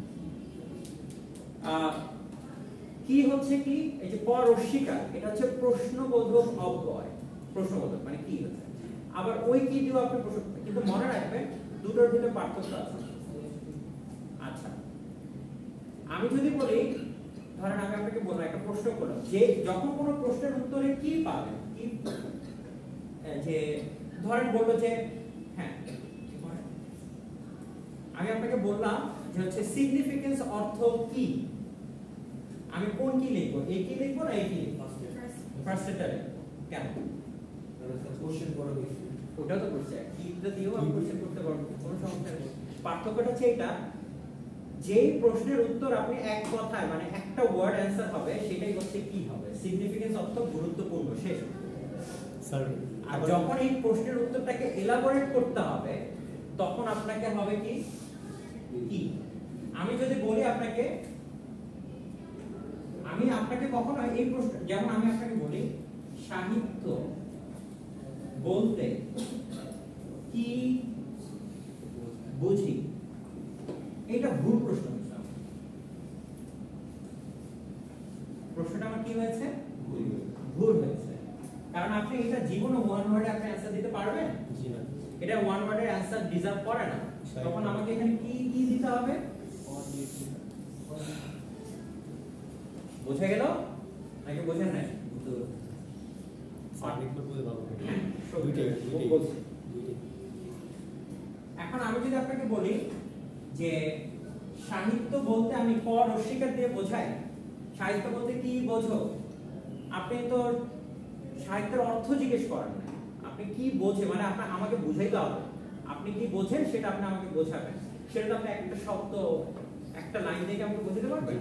কি হচ্ছে কি এই যে ক রস্যিকার এটা হচ্ছে প্রশ্নবোধক অব্যয় প্রশ্নবোধক মানে কি হচ্ছে আবার ওই কি দিও আপনি প্রশ্ন কিন্তু মনে রাখবেন দুটোর ভিতরে পার্থক্য আছে আচ্ছা আমি যদি বলি ধরেন আমি আপনাকে বললাম একটা প্রশ্ন করলাম যে যখন কোনো প্রশ্নের উত্তরে কি পাবেন কি যে ধরেন বললো যে হ্যাঁ আমি আপনাকে বললাম যে হচ্ছে সিগনিফিকেন্স অর্থ কি আমি কোন কি লিখবো এই কি লিখবো না এই কি লিখবো ফার্স্ট এটা লিখবো কেন কোশ্চেন করা হয়েছে ওটা তো করছে কিটা দিয়েও আমি কোশ্চেন করতে পারবো কোনো সমস্যা নেই পার্থক্যটা হচ্ছে এটা যেই প্রশ্নের উত্তর আপনি এক কথায় মানে একটা ওয়ার্ড অ্যানসার হবে সেটাই হচ্ছে কি হবে সিগনিফিকেন্স অর্থ গুরুত্বপূর্ণ শেষ স্যার আর যখন এই প্রশ্নের উত্তরটাকে এলাবোরেট করতে হবে তখন আপনাকে হবে কি কি আমি যদি বলি আপনাকে আমি আপনাকে কখনো এই প্রশ্ন যেমন আমি আপনাকে বলি সাহিত্য বলতে কি বুঝি এটা ভুল প্রশ্ন প্রশ্নটা আমার কি হয়েছে ভুল হয়েছে কারণ আপনি এটা জীবনে ওয়ান ওয়ার্ডে আপনি অ্যানসার দিতে পারবেন জি না এটা ওয়ান ওয়ার্ডের অ্যানসার ডিজার্ভ করে না তখন আমাকে এখানে কি কি দিতে হবে বুঝে গেল নাকি বোঝেন নাই স্যার লিখতে বলতে পারবো দুইটাই দুইটাই বলছি। এখন আমি যদি আপনাকে বলি যে সাহিত্য বলতে আমি ক রস্যিকার দিয়ে বোঝাই সাহিত্য বলতে কি বোঝো আপনি তো সাহিত্যের অর্থ জিজ্ঞেস করেন না আপনি কি বোঝে মানে আপনার আমাকে বুঝাইতে হবে আপনি কি বোঝেন সেটা আপনি আমাকে বোঝাবেন সেটা তো আপনি একটা শব্দ একটা লাইন দিয়ে আমাকে বোঝাতে পারবেন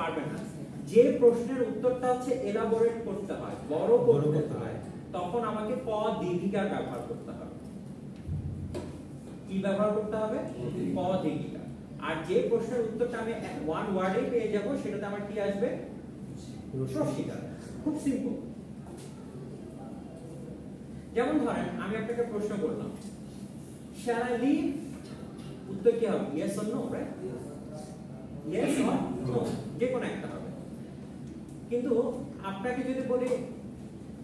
পারবেন না যে প্রশ্নের উত্তরটা হচ্ছে এলাবোরেট করতে হয় বড় করতে হয় তখন আমাকে প দীর্ঘিকার ব্যবহার করতে হবে কি ব্যবহার করতে হবে প দীর্ঘিকা আর যে প্রশ্নের উত্তরটা আমি ওয়ান ওয়ার্ডে পেয়ে যাব সেটাতে আমার কি আসবে রস্যিকা খুব সিম্পল যেমন ধরেন আমি আপনাকে প্রশ্ন করলাম shall I leave উত্তর কি হবে yes or no right yes or no যে কোনো একটা হবে কিন্তু আপনাকে যদি বলি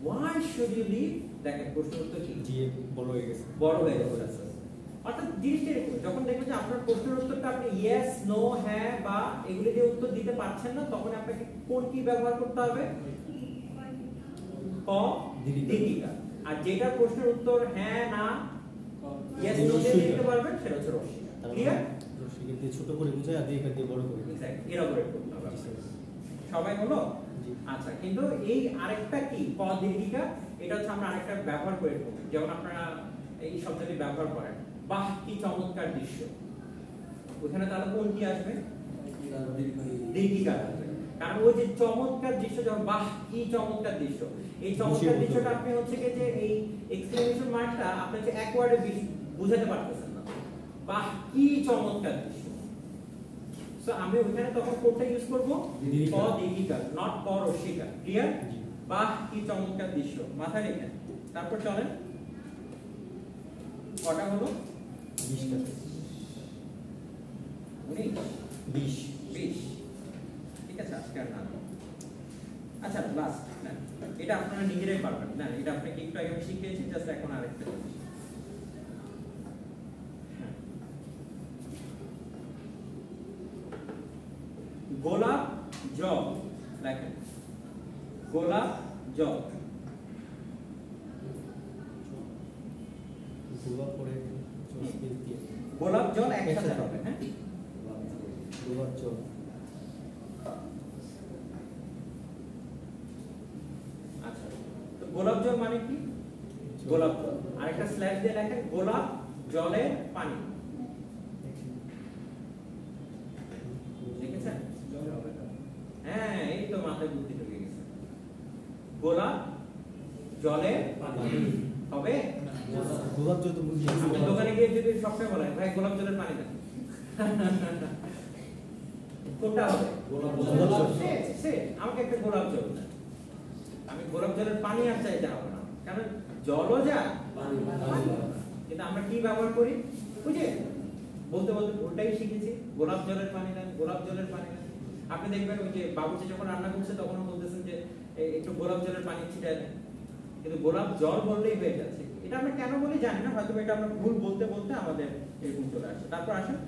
why should you leave দেখেন প্রশ্ন উত্তর কি জি বড় হয়ে গেছে বড় হয়ে গেছে অর্থাৎ জিনিসটা এরকম যখন দেখবেন যে আপনার প্রশ্নের উত্তরটা আপনি ইয়েস নো হ্যাঁ বা এগুলি দিয়ে উত্তর দিতে পারছেন না তখন আপনাকে কোন কি ব্যবহার করতে হবে ক দীর্ঘিকা আর যেটা প্রশ্নের উত্তর হ্যাঁ না ইয়েস নো দিয়ে দিতে পারবেন সেটা হচ্ছে রস্যিকা ক্লিয়ার রস্যিকা দিয়ে ছোট করে বুঝাই আর দীর্ঘিকা দিয়ে বড় করে এক্স্যাক্টলি এলাবোরেট করতে হবে সবাই হলো আচ্ছা কিন্তু এই আরেকটা কি ক দীর্ঘিকা এটা হচ্ছে আমরা আরেকটা ব্যবহার করে থাকি যেমন আপনারা এই শব্দটি ব্যবহার করেন বাহ কি চমৎকার দৃশ্য ওখানে তাহলে কোন কি আসবে দীর্ঘিকা আসবে কারণ ওই যে চমৎকার দৃশ্য, যখন বাহ কি চমৎকার দৃশ্য, এই চমৎকার দৃশ্যটা আপনি হচ্ছে কি যে এই এক্সক্লেমেশন মার্কটা আপনি হচ্ছে এক ওয়ার্ডে বোঝাতে পারতেছেন না, বাহ কি চমৎকার দৃশ্য। সো আমি ওখানে তখন কোডটা ইউজ করব ক দীর্ঘিকার, নট ক রস্যিকার। ক্লিয়ার? বাহ কি চমৎকার দৃশ্য মাথায় রেখে তারপর চলেন। কটা হলো? 20টা 19 20 20। ঠিক আছে, আজকে আর না। আচ্ছা লাস্ট না, এটা আপনারা নিজেরাই পারবেন না, এটা আপনাকে একটু আগে আমি শিখিয়েছি, জাস্ট এখন আরেকটা জিনিস। গোলাপ জল লেখেন, গোলাপ জল। গোলাপ পরে স্পেস দিয়ে গোলাপ জল একসাথে হবে, হ্যাঁ গোলাপ জল। আচ্ছা, তো গোলাপ জল মানে কি? গোলাপ জল। আরেকটা স্ল্যাশ দিয়ে লেখেন গোলাপ জলের পানি। দেখেছেন? হ্যাঁ, এই তো মাথায় বুদ্ধি ঢুকে গেছে। গোলাপ জলের পানি হবে। গোলাপ জল তো বুঝি। আপনি দোকানে গিয়ে যদি সবসময় বলেন ভাই গোলাপ জলের পানি দেন, কোনটা হবে? গোলাপ জল। সে আমাকে একটা গোলাপ জল দেন। আমি গোলাপ জলের পানি আর চাইতে হবে না, কারণ জলও যা পানি। কিন্তু আমরা কি ব্যবহার করি? বুঝে বলতে বলতে ওটাই শিখেছি, গোলাপ জলের পানি দেন, গোলাপ জলের পানি দেন। আপনি দেখবেন ওই যে বাবুর্চি যখন রান্না করছে তখনও বলতেছেন যে একটু গোলাপ জলের পানি ছিটায় দেন, কিন্তু গোলাপ জল বললেই হয়ে যাচ্ছে। এটা আমরা কেন বলি জানি না, হয়তো এটা আমরা ভুল বলতে বলতে আমাদের এরকম চলে আসে। তারপর আসেন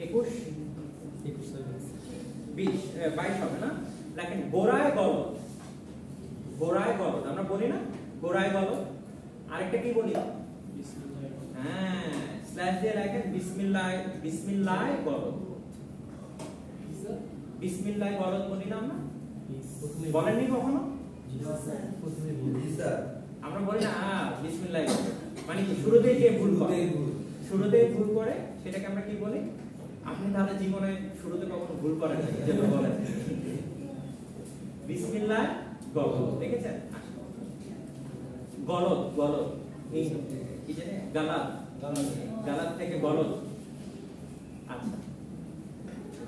21 20 22 হবে না, লেখেন গোড়ায় গলদ। গোড়ায় গলদ আমরা বলি না, গোড়ায় গলদ। আরেকটা কি বলি? হ্যাঁ, স্ল্যাশ দিয়ে লেখেন বিসমিল্লাহ, বিসমিল্লাহ গলদ। বিসমিল্লাহ গলদ বলি না আমরা? বলেননি কখনো? আমরা বলি না বিসমিল্লাহ গলদ, মানে কি শুরুতেই যে ভুল করে, শুরুতেই ভুল করে সেটাকে আমরা কি বলি? আপনি তাহলে জীবনে শুরুতে কখনো ভুল করেন না, যেটা বলেন বিসমিল্লাহ গলদ। দেখেছেন? গলদ, গলদ এই কি জানে গালাত, গালাত থেকে গলদ। আচ্ছা,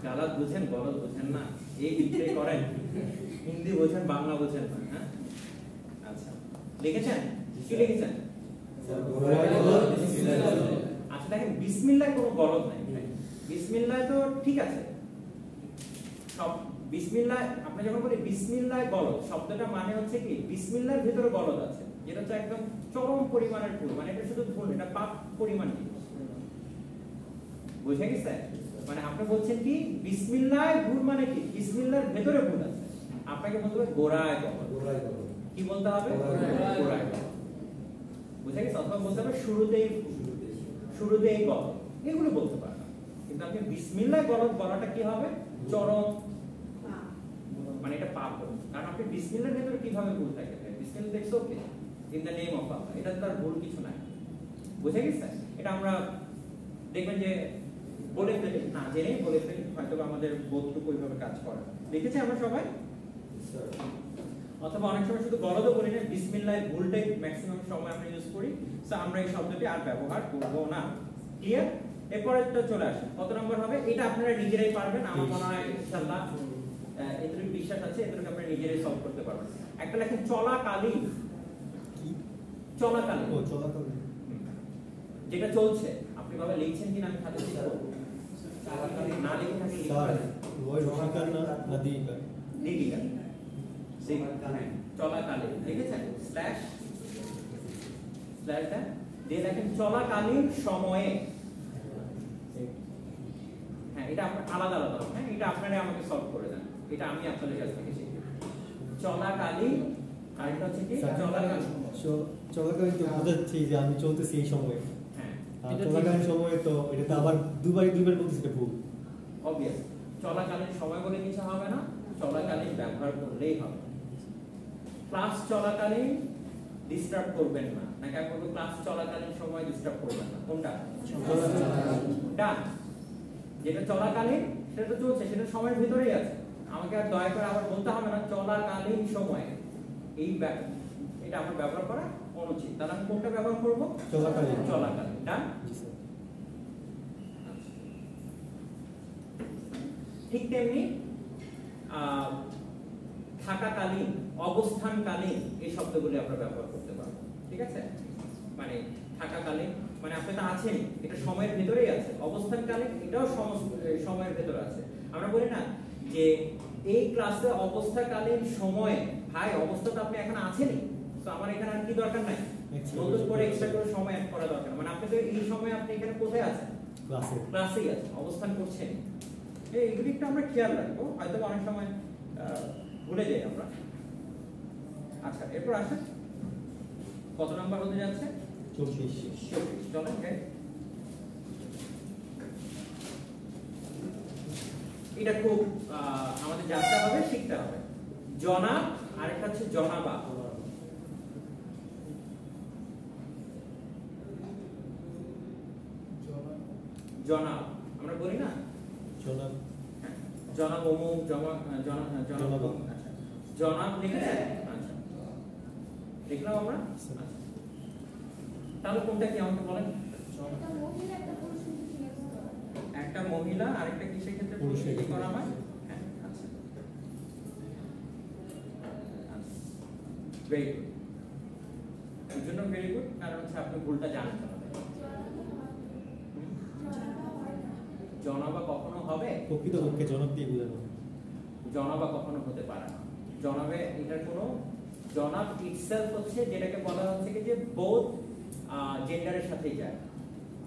গালাত বুঝেন, গলদ বুঝেন না, এই বিক্রি করেন, হিন্দি বোঝেন, বাংলা বোঝেন না। হ্যাঁ আচ্ছা, লিখেছেন? কি লিখেছেন? আচ্ছা দেখেন, বিসমিল্লাহ কোনো গলদ নাই। বিসমিল্লাহ তো ঠিক আছে, সব বিসমিল্লাহ আপনি যখন বলি বিসমিল্লাহ গলদ, শব্দটা মানে হচ্ছে কি বিসমিল্লাহর ভিতরে গলদ আছে, যেটা হচ্ছে একদম চরম পরিমাণের ভুল, মানে এটা শুধু ভুল, এটা পাপ পরিমাণ জিনিস। বুঝে গেছে? মানে আপনি বলছেন কি বিসমিল্লাহ ভুল মানে কি বিসমিল্লাহর ভিতরে ভুল আছে, আপনাকে বলতে হবে গোড়ায় গলদ। কি বলতে হবে? গোড়ায় গলদ। বুঝে গেছে? অথবা বলতে হবে শুরুতেই, শুরুতেই গলদ, এগুলো বলতে পারেন। কিন্তু আপনি বিসমিল্লাহ গলদ বলাটা কি হবে? চরম, মানে এটা পাপ হবে। কারণ আপনি বিসমিল্লাহর ভিতরে কিভাবে ভুল থাকে? বিসমিল্লাহ it's okay, in the name of Allah, এটা তার ভুল কিছু নাই। বুঝে গেছে? এটা আমরা দেখবেন যে বলে ফেলি, না জেনেই বলে ফেলি, হয়তো আমাদের বোধটুকু ওইভাবে কাজ করে। লিখেছি আমরা সবাই? অথবা অনেক সময় শুধু গলদও বলি না, বিসমিল্লাহ ভুলটাই ম্যাক্সিমাম সময় আমরা ইউজ করি। সো আমরা এই শব্দটি আর ব্যবহার করব না। ক্লিয়ার? এরপরে চলে আসে কত নম্বর হবে? এটা আপনারা নিজেরাই পারবেন, আমার মনে হয় ইনশাআল্লাহ এতটুকু বিশ্বাস আছে, এতটুকু আপনারা নিজেরাই সলভ করতে পারবেন। একটা লেখেন চলাকালীন। চলাকালীন, ও চলাকালীন যেটা চলছে, আপনি ভাবে লিখছেন কিনা আমি খাতে শিখবো। চলাকালীন না লিখে থাকলে স্যার ওই রসিকার না দীর্ঘিকার? দীর্ঘিকার। চলাকালীন লিখেছেন, স্ল্যাশ স্ল্যাশ দেন, দিয়ে লেখেন চলাকালীন সময়ে। হ্যাঁ, এটা আপনার আলাদা আলাদা হবে। হ্যাঁ, এটা আপনারা আমাকে সলভ করে দেন, এটা আমি আপনাদের কাছ থেকে শিখি। চলাকালীন, আর এটা হচ্ছে কি চলাকালীন। চলাকালীন তো বোঝাচ্ছি যে আমি চলতেছি এই সময়ে। হ্যাঁ, আর চলাকালীন সময়ে তো এটা তো আবার দুবার বলতেছি, এটা ভুল। অবভিয়াস, চলাকালীন সময় বলে কিছু হবে না, চলাকালীন ব্যবহার করলেই হবে। ক্লাস চলাকালীন ডিস্টার্ব করবেন না, নাকি আমি বলবো ক্লাস চলাকালীন সময় ডিস্টার্ব করবেন না? কোনটা? ডান। যেটা চলাকালীন সেটা তো চলছে, সেটা সময়ের ভিতরেই আছে। আমাকে আর দয়া করে আবার বলতে হবে না চলাকালীন সময়ে এই এটা আমার ব্যবহার করা অনুচিত। তাহলে আমি কোনটা ব্যবহার করব? চলাকালীন। চলাকালীন। ডান? জি স্যার। ঠিক তেমনি থাকাকালীন, অবস্থানকালীন এই শব্দগুলি আমরা ব্যবহার করতে পারবো। ঠিক আছে? মানে থাকাকালীন মানে আপনি তো আছেন, এটা সময়ের ভিতরেই আছে। অবস্থানকালীন এটাও সময়ের ভিতরে আছে। আমরা বলি না যে এই ক্লাসে অবস্থাকালীন সময়ে, ভাই অবস্থা তো আপনি এখন আছেনই, তো আমার এখানে আর কি দরকার নাই, নতুন করে এক্সট্রা করে সময় অ্যাড করা দরকার। মানে আপনি তো এই সময় আপনি এখানে কোথায় আছেন? ক্লাসেই আছেন, অবস্থান করছেন। এইগুলি একটু আমরা খেয়াল রাখবো, হয়তো অনেক সময় ভুলে যাই আমরা। আচ্ছা, এরপর আসেন কত নাম্বার হতে যাচ্ছে? 24। চলেন যাই। এটা খুব আমাদের জানতে হবে, শিখতে হবে। জনাব, আরেকটা হচ্ছে জনাবা। জনাব আমরা বলি না, জনাব অমুক, জনাব জনাব লিখেছেন। আচ্ছা, লিখলাম আমরা। তাহলে কোনটা কি আমাকে বলেন? একটা মহিলা আরেকটা কিসের ক্ষেত্রে পুরুষের কি করা হয়? হ্যাঁ, আচ্ছা, ভেরি গুড। এর জন্য ভেরি গুড, কারণ হচ্ছে আপনি ভুলটা জানেন না। জনাবা কখনো হবে? প্রকৃতপক্ষে জনাব দিয়ে বোঝানো। জনাবা কখনো হতে পারে না। জনাবে এটার কোনো জনাব ইটসেলফ হচ্ছে যেটাকে বলা হচ্ছে কি যে বোথ জেন্ডারের সাথেই যায়।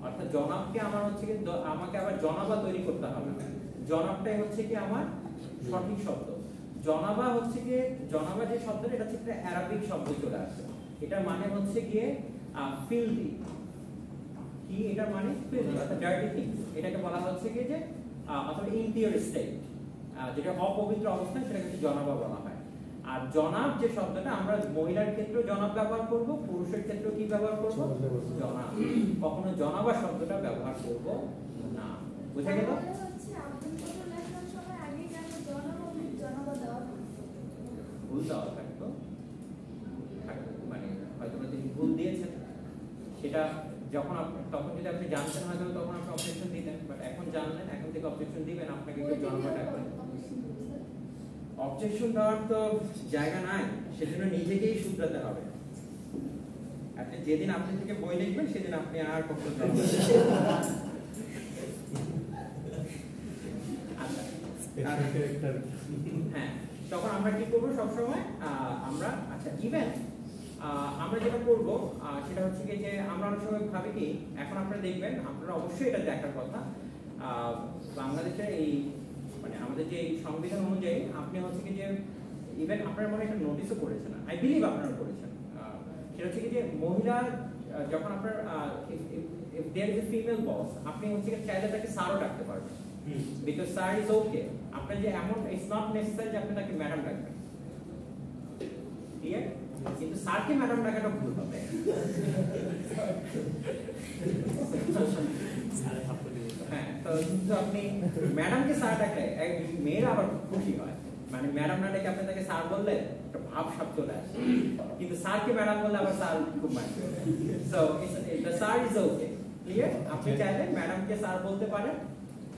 অর্থাৎ জনাবকে আমার হচ্ছে কি আমাকে আবার জনাবা তৈরি করতে হবে না। জনাবটাই হচ্ছে কি আমার সঠিক শব্দ। জনাবা হচ্ছে কি, জনাবা যে শব্দটা এটা হচ্ছে একটা আরবিক শব্দ চলে আসে। এটার মানে হচ্ছে গিয়ে ফিল্দি। কি এটার মানে? ফিল্দি অর্থাৎ ডার্টি থিংস। এটাকে বলা হচ্ছে কি যে অথবা ইম্পিওর স্টেট, যেটা অপবিত্র অবস্থা, সেটাকে জনাবা বলা হয়। আর জনাব যে শব্দটা আমরা মহিলার ক্ষেত্রে জনাব ব্যবহার করব, পুরুষের ক্ষেত্রে কি ব্যবহার করব? জনাব। কখনো জনাবা শব্দটা ব্যবহার করব না। বুঝা গেল? ভুল দেওয়া থাকতো, মানে হয়তো তিনি ভুল দিয়েছেন, সেটা যখন তখন যদি আপনি জানতেন হয়তো তখন আপনি অবজেকশন দিতেন, বাট এখন জানলেন, এখন থেকে অবজেকশন দিবেন, আপনাকে একটু জনাবা ডাকবেন। অবজেকশন দেওয়ার তো জায়গা নাই, সেজন্য নিজেকেই শুধরাতে হবে। আপনি যেদিন আপনি থেকে বই লিখবেন সেদিন আপনি আর কখনো হ্যাঁ, তখন আমরা কি করবো সবসময়? আমরা আচ্ছা ইভেন আমরা যেটা করবো সেটা হচ্ছে কি যে আমরা অনেক সময় ভাবি কি, এখন আপনারা দেখবেন, আপনারা অবশ্যই এটা দেখার কথা, বাংলাদেশের এই মানে আমাদের যে সংবিধান অনুযায়ী আপনি হচ্ছে কি যে ইভেন আপনারা মনে একটা নোটিশও করেছেন, আই বিলিভ আপনারা করেছেন, সেটা হচ্ছে কি যে মহিলা যখন আপনার if there is a female boss, আপনি হচ্ছে কি চাইলে তাকে স্যারও ডাকতে পারবেন, because sir is okay. আপনার যে এমন it's not necessary যে আপনি তাকে ম্যাডাম ডাকবেন, ঠিক আছে? কিন্তু স্যারকে ম্যাডাম ডাকাটা ভুল হবে। হ্যাঁ, তো আপনি ম্যাডামকে স্যার ডাকলে মেয়েরা আবার খুশি হয়, মানে ম্যাডাম না ডেকে আপনি তাকে স্যার বললে একটা ভাব সাপ চলে আসে, কিন্তু স্যারকে ম্যাডাম বললে আবার স্যার খুব মানবে। So the sir is okay, clear? আপনি চাইলে ম্যাডামকে স্যার বলতে পারেন,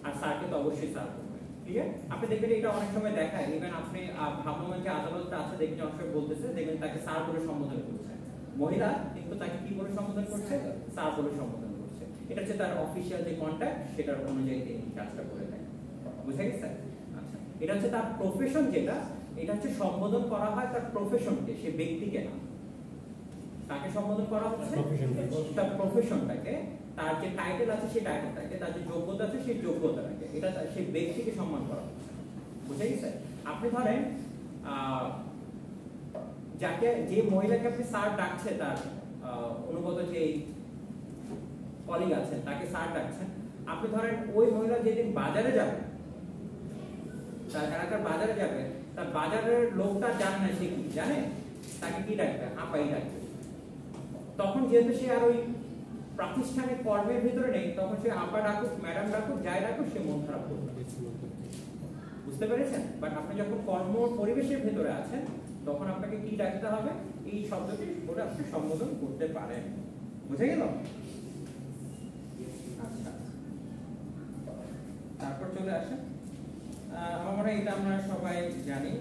আর স্যারকে তো অবশ্যই স্যার বলবেন, ক্লিয়ার? আপনি দেখবেন এটা অনেক সময় দেখায়, ইভেন আপনি ভ্রাম্যমাণ যে আদালতটা আছে দেখবেন অনেক সময় বলতেছে, দেখবেন তাকে স্যার বলে সম্বোধন করছে মহিলা, কিন্তু তাকে কি বলে সম্বোধন করছে? স্যার বলে সম্বোধন করছে। এটা হচ্ছে তার অফিসিয়াল যে কন্ট্যাক্ট, সেটার অনুযায়ী তিনি কাজটা করে থাকেন। বুঝা গেছে? আচ্ছা, এটা হচ্ছে তার প্রফেশন, যেটা এটা হচ্ছে সম্বোধন করা হয় তার প্রফেশনকে, সে ব্যক্তিকে না। তাকে সম্বোধন করা হচ্ছে তার প্রফেশনটাকে, তার যে টাইটেল আছে সেই টাইটেলটাকে, তার যে যোগ্যতা আছে সেই যোগ্যতাটাকে, এটা সেই ব্যক্তিকে সম্মান করা হচ্ছে। বুঝা গেছে? আপনি ধরেন যাকে, যে মহিলাকে আপনি স্যার ডাকছে, তার অনুগত যে কলিগ আছেন তাকে স্যার ডাকছেন, আপনি ধরেন ওই মহিলা যেদিন বাজারে যাবে, তার এলাকার বাজারে যাবে, তার বাজারের লোকটা জানে না সে কি জানে, তাকে কি ডাকবে? আপাই ডাকবে। তখন যেহেতু সে আর ওই প্রাতিষ্ঠানিক কর্মের ভিতরে নেই, তখন সে আপা ডাকুক, ম্যাডাম ডাকুক, যাই ডাকুক, সে মন খারাপ করবে। বুঝতে পেরেছেন? বাট আপনি যখন কর্ম পরিবেশের ভেতরে আছেন তখন আপনাকে কি রাখতে হবে, এই শব্দটি বলে আপনি সম্বোধন করতে পারেন। বুঝে গেল? আচ্ছা, তারপর চলে আসেন, আমার মনে হয় এটা আমরা সবাই জানি।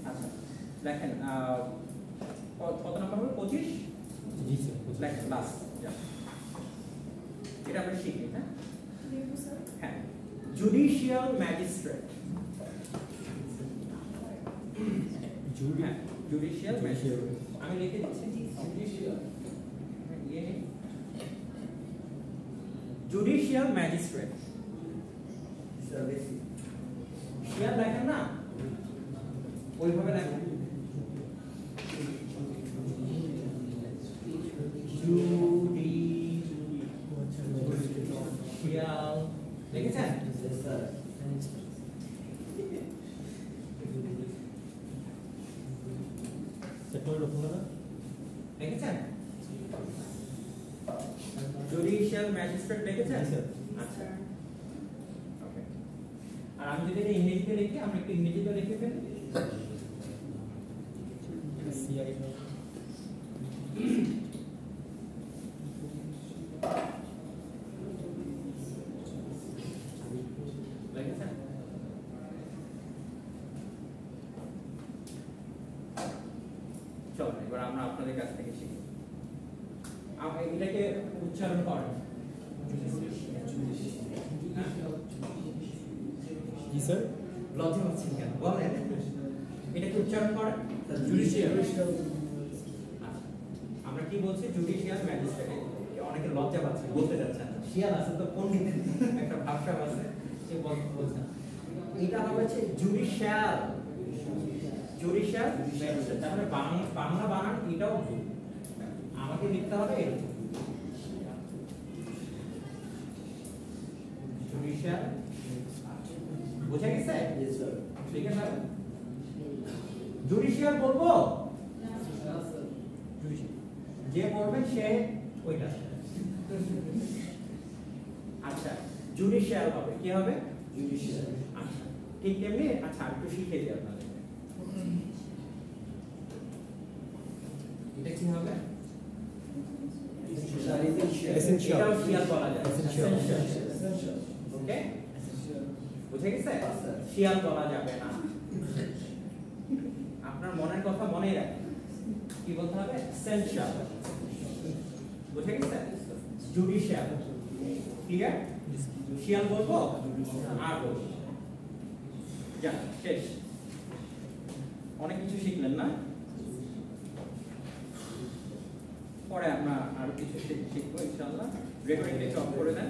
আচ্ছা দেখেন, কত নাম্বার হবে? 25। জি স্যার। দেখেন লাস্ট, এটা আমরা শিখি। হ্যাঁ হ্যাঁ, জুডিশিয়াল ম্যাজিস্ট্রেট। হ্যাঁ, জুডিশিয়াল ম্যাজিস্ট্রেট আমি লিখে দিচ্ছি। জুডিশিয়াল ম্যাজিস্ট্রেট, শিয়াল লেখেন না, ওইভাবে লেখেন। জুডিশিয়াল লিখেছেন? লিখেছেন? জুডিশিয়াল ম্যাজিস্ট্রেট লিখেছেন? আচ্ছা, ওকে। আর আমি যদি এটা ইংরেজিতে লিখি, আমরা একটু ইংরেজিতে লিখে ফেলি। সিআই লিখেছেন? চলুন এবার আমরা আপনাদের কাছ থেকে শিখি। এটাকে উচ্চারণ করেন। জি স্যার। লজ্জা হচ্ছেন কেন বলেন? এটাকে উচ্চারণ করেন। জুডিশিয়াল। আমরা কি বলছি? Judicial magistrate. অনেকে লজ্জা পাচ্ছে, বলতে যাচ্ছেন না। শিয়াল আছে তো কোন দিকে একটা ভাষা আছে, সে বলছে এটা হচ্ছে জুডিশিয়াল। জুডিশিয়াল ম্যাজিস্ট্রেট, তাহলে বাংলা বানান এটাও ভুল, আমাকে লিখতে হবে জুডিশিয়াল। বুঝে গেছে? ঠিক আছে, জুডিশিয়াল বলবো, যে বলবেন সে ওইটা। আচ্ছা, জুডিশিয়াল হবে, কি হবে? জুডিশিয়াল। আচ্ছা, ঠিক তেমনি। আচ্ছা, একটু শিখে দিই আপনাদের। এটা কি হবে? এসেনশিয়াল। এটাও শিয়াল বলা যায়। Essential. ওকে, বুঝে গেছে? শিয়াল বলা যাবে না। আপনার মনের কথা মনেই রাখেন, কি বলতে হবে? এসেনশিয়াল। বুঝে গেছে? জুডিশিয়াল। ক্লিয়ার? শিয়াল বলবো আর বলবো। যা, শেষ। অনেক কিছু শিখলেন না? পরে আমরা আরো কিছু শিখবো ইনশাআল্লাহ। রেকর্ডিংটা একটু অফ করে দেন।